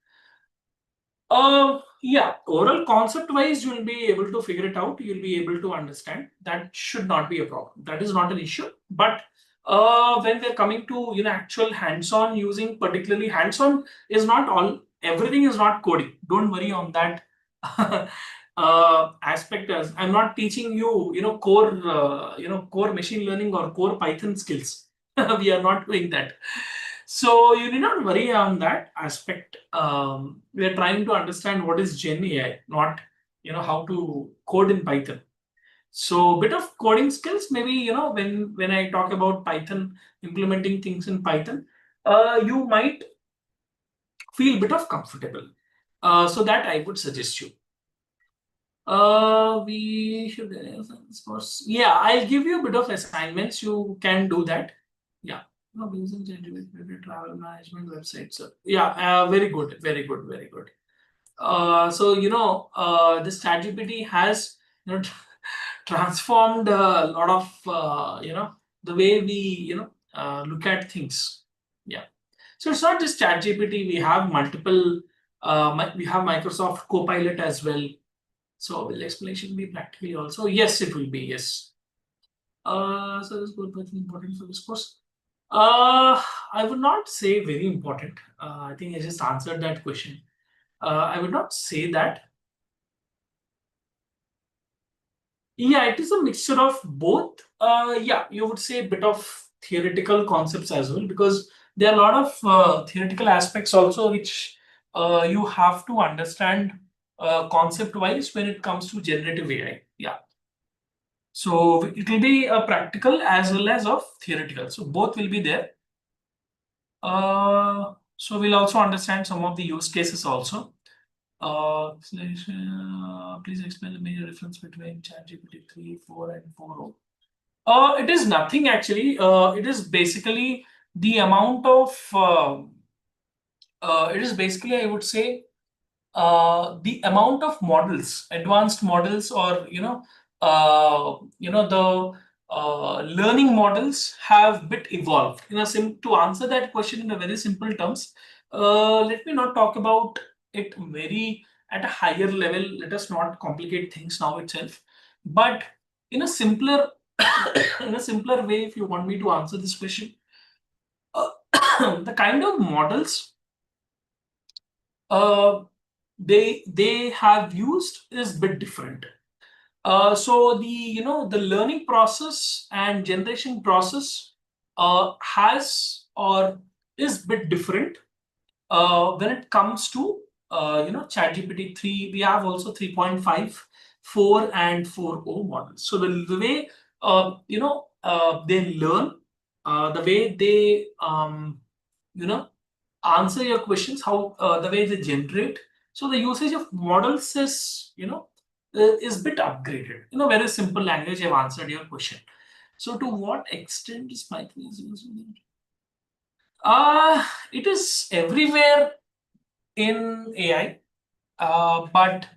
D: Yeah, overall concept wise, you will be able to figure it out. You'll be able to understand. That should not be a problem. That is not an issue. But when we're coming to actual hands-on using, particularly hands-on is not all. Everything is not coding. Don't worry on that aspect. As I'm not teaching you core machine learning or core Python skills. We are not doing that. So you need not worry on that aspect. We are trying to understand what is Gen AI, not how to code in Python. So bit of coding skills, maybe when I talk about Python, implementing things in Python, you might feel a bit of comfortable. So that I would suggest you. We should, yeah, I'll give you a bit of assignments. You can do that. Yeah. No, using travel management website. So yeah, very good, very good, very good. So this ChatGPT has transformed a lot of the way we look at things. Yeah. So it's not just ChatGPT. We have multiple. We have Microsoft Copilot as well. So will explanation be practically also? Yes, it will be. Yes. So this is important for this course. I would not say very important. I think I just answered that question. I would not say that. Yeah, it is a mixture of both. Yeah, you would say a bit of theoretical concepts as well, because there are a lot of theoretical aspects also which you have to understand concept-wise when it comes to generative AI. Yeah. So it will be a practical as well as of theoretical. So both will be there. So we'll also understand some of the use cases also. Please explain the major difference between ChatGPT 3, 4, and 4.0. It is nothing actually. It is basically the amount of. It is basically, I would say, the amount of models, advanced models, or the learning models have bit evolved. To answer that question in a very simple terms, let me not talk about it very at a higher level. Let us not complicate things now itself. But in a simpler, in a simpler way, if you want me to answer this question, uh, the kind of models uh, they have used is a bit different. So the learning process and generation process has or is a bit different when it comes to ChatGPT 3. We have also 3.5, 4 and 4.0 models. So the way they learn, the way they answer your questions, how the way they generate. So the usage of models is bit upgraded. Very simple language. I've answered your question. So to what extent is Python used? It is everywhere in AI, but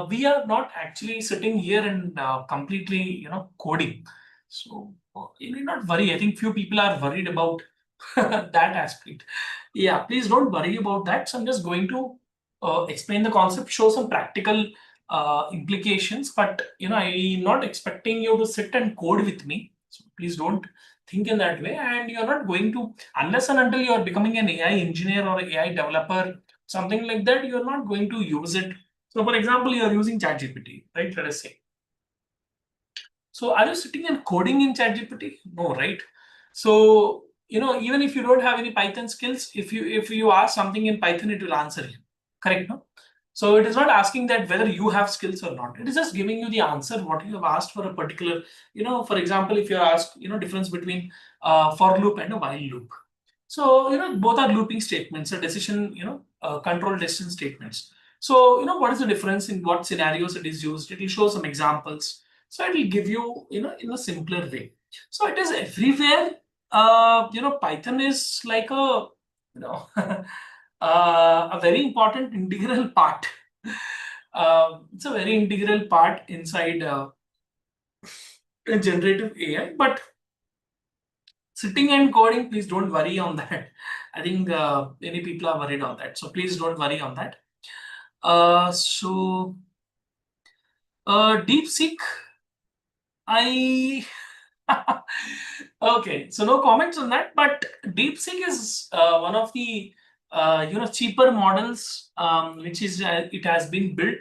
D: we are not actually sitting here and completely coding. So you need not worry. I think few people are worried about that aspect. Yeah, please don't worry about that. So I'm just going to explain the concept, show some practical implications, but I'm not expecting you to sit and code with me. So please don't think in that way. And you're not going to, unless and until you're becoming an AI engineer or AI developer, something like that, you're not going to use it. So for example, you're using ChatGPT, right? Let us say. So are you sitting and coding in ChatGPT? No, right? So even if you don't have any Python skills, if you ask something in Python, it will answer you. Correct, no? So it is not asking that whether you have skills or not. It is just giving you the answer what you have asked for a particular, for example, if you ask, difference between for loop and a while loop. So both are looping statements, a decision, control decision statements. So what is the difference in what scenarios it is used? It will show some examples. So it will give you, in a simpler way. So it is everywhere. Python is like a, a very important integral part. It's a very integral part inside generative AI, but sitting and coding, please don't worry on that. I think many people are worried on that. So please don't worry on that. DeepSeek, I okay, so no comments on that. But DeepSeek is one of the cheaper models, which is it has been built.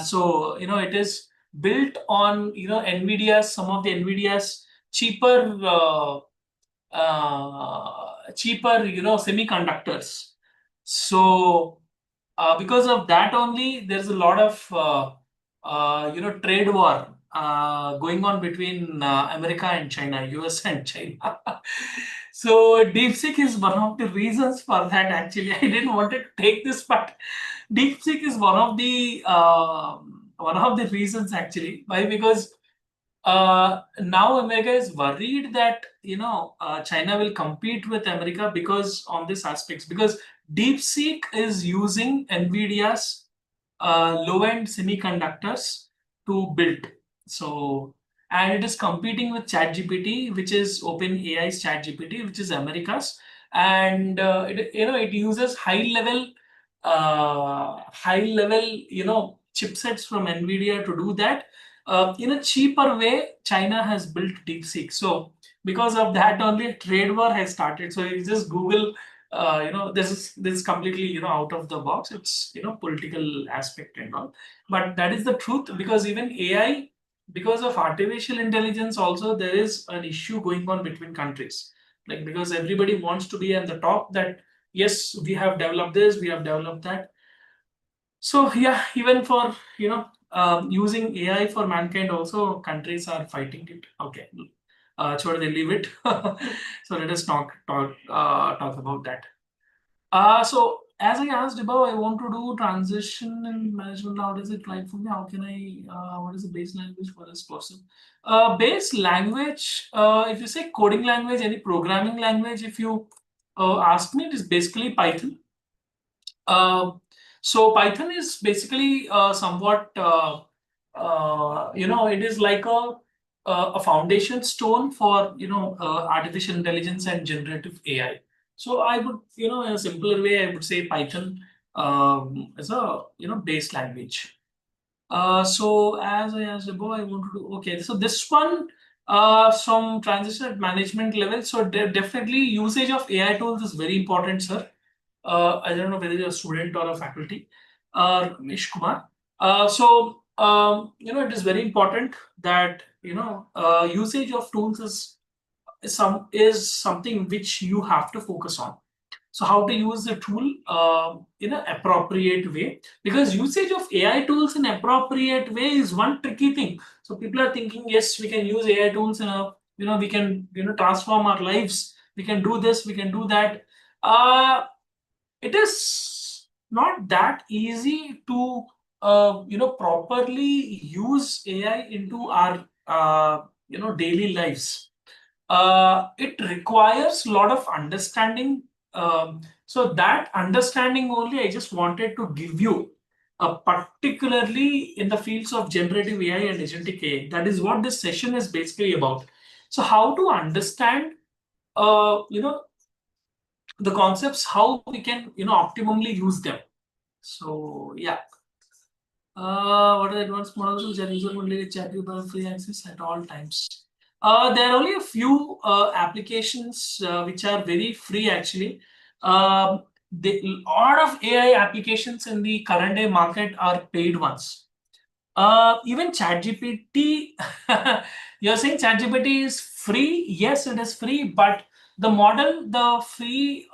D: So it is built on NVIDIA's, some of the NVIDIA's cheaper semiconductors. So because of that only, there's a lot of trade war going on between America and China, US and China. So DeepSeek is one of the reasons for that. Actually, I didn't want to take this, but DeepSeek is one of the reasons actually. Why? Because now America is worried that China will compete with America because on this aspects, because DeepSeek is using NVIDIA's low-end semiconductors to build. So, and it is competing with ChatGPT, which is OpenAI's ChatGPT, which is America's, and it uses high-level chipsets from NVIDIA to do that. In a cheaper way, China has built DeepSeek. So because of that only, a trade war has started. So you just Google, this is completely out of the box. It's political aspect and all, but that is the truth. Because even AI, because of artificial intelligence, also there is an issue going on between countries. Like, because everybody wants to be at the top. That yes, we have developed this, we have developed that. So yeah, even for using AI for mankind, also countries are fighting it. Okay, should they leave it? So let us talk about that. So as I asked above, I want to do transition in management. How does it like for me? How can I, what is the base language for this person? Base language, if you say coding language, any programming language, if you ask me, it is basically Python. So Python is basically somewhat, it is like a foundation stone for, artificial intelligence and generative AI. So I would, in a simpler way, I would say Python as a, base language. So as I asked above, I want to do, okay, so this one from transition at management level. So definitely usage of AI tools is very important, sir. I don't know whether you're a student or a faculty, Ramesh Kumar. It is very important that, usage of tools is something which you have to focus on. So how to use the tool in an appropriate way, because usage of AI tools in appropriate way is one tricky thing. So people are thinking, yes, we can use AI tools in a, we can, transform our lives. We can do this, we can do that. It is not that easy to, properly use AI into our, daily lives. It requires a lot of understanding. So that understanding only I just wanted to give you, particularly in the fields of generative AI and agentic AI. That is what this session is basically about. So how to understand, the concepts, how we can, optimally use them. So yeah. What are the advanced models which are user friendly with chat by free access at all times? There are only a few applications which are very free actually. The lot of AI applications in the current day market are paid ones. Even ChatGPT, you're saying ChatGPT is free? Yes, it is free, but the model, the free,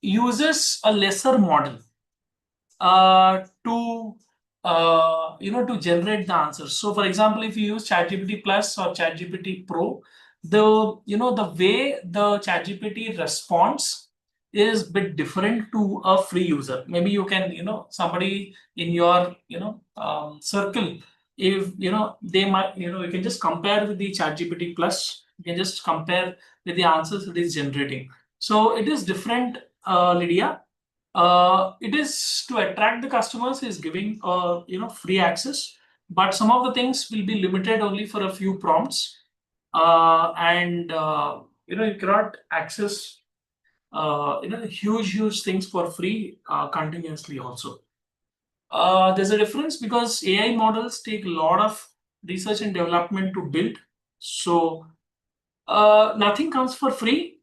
D: uses a lesser model to generate the answers. So for example, if you use ChatGPT Plus or ChatGPT Pro, the way the ChatGPT responds is a bit different to a free user. Maybe you can, somebody in your, circle, if they might, you can just compare with the ChatGPT Plus. You can just compare with the answers it is generating. So it is different, Lydia. It is to attract the customers, is giving free access, but some of the things will be limited only for a few prompts, and you cannot access huge things for free continuously also. There's a difference because AI models take a lot of research and development to build, so nothing comes for free.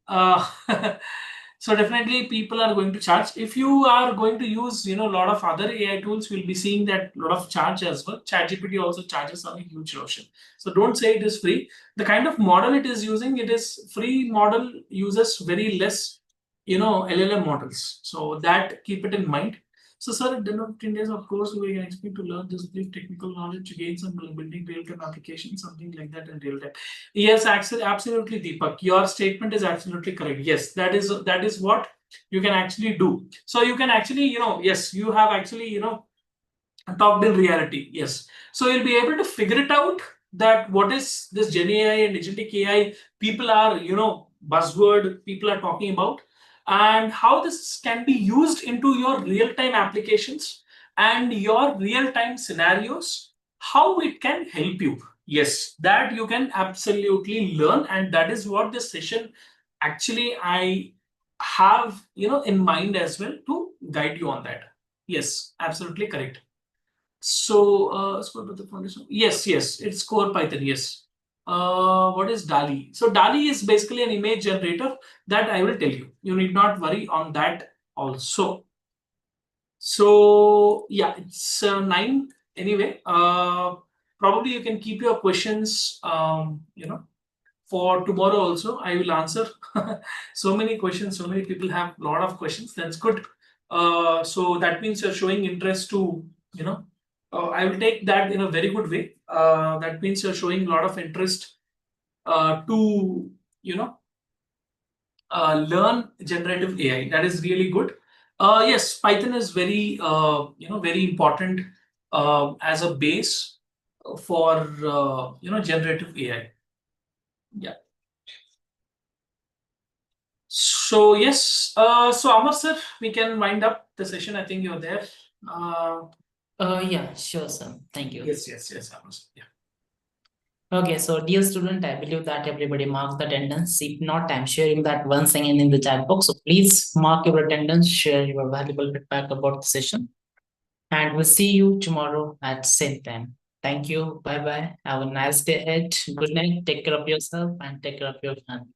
D: So definitely people are going to charge. If you are going to use, a lot of other AI tools, we'll be seeing that lot of charge as well. ChatGPT also charges on a huge notion. So don't say it is free. The kind of model it is using, it is free model uses very less, LLM models. So that keep it in mind. So sir, in 10 days, of course, we can expect to learn this brief technical knowledge to gain some building real-time applications, something like that in real time. Yes, absolutely, Deepak. Your statement is absolutely correct. Yes, that is what you can actually do. So you can actually, yes, you have actually, talked in reality. Yes. So you'll be able to figure it out that what is this Gen AI and agentic AI people are, buzzword people are talking about, and how this can be used into your real-time applications and your real-time scenarios, how it can help you. Yes, that you can absolutely learn, and that is what this session actually I have, in mind as well to guide you on that. Yes, absolutely correct. So, the foundation. Yes, it's core Python. Yes. What is DALI? So DALI is basically an image generator that I will tell you. You need not worry on that also. So yeah, it's 9 anyway. Probably you can keep your questions, for tomorrow also. I will answer so many questions. So many people have a lot of questions. That's good. So that means you're showing interest to, I will take that in a very good way. That means you're showing a lot of interest to, learn generative AI. That is really good. Yes, Python is very very important as a base for generative AI. Yeah. So yes, so Amar sir, we can wind up the session. I think you're there.
E: Yeah, sure, sir. Thank you.
D: Yes, Amar sir. Yeah.
E: Okay, so dear student, I believe that everybody marks the attendance. If not, I'm sharing that once again in the chat box. So please mark your attendance, share your valuable feedback about the session, and we'll see you tomorrow at same time. Thank you. Bye bye. Have a nice day ahead. Good night. Take care of yourself and take care of your family.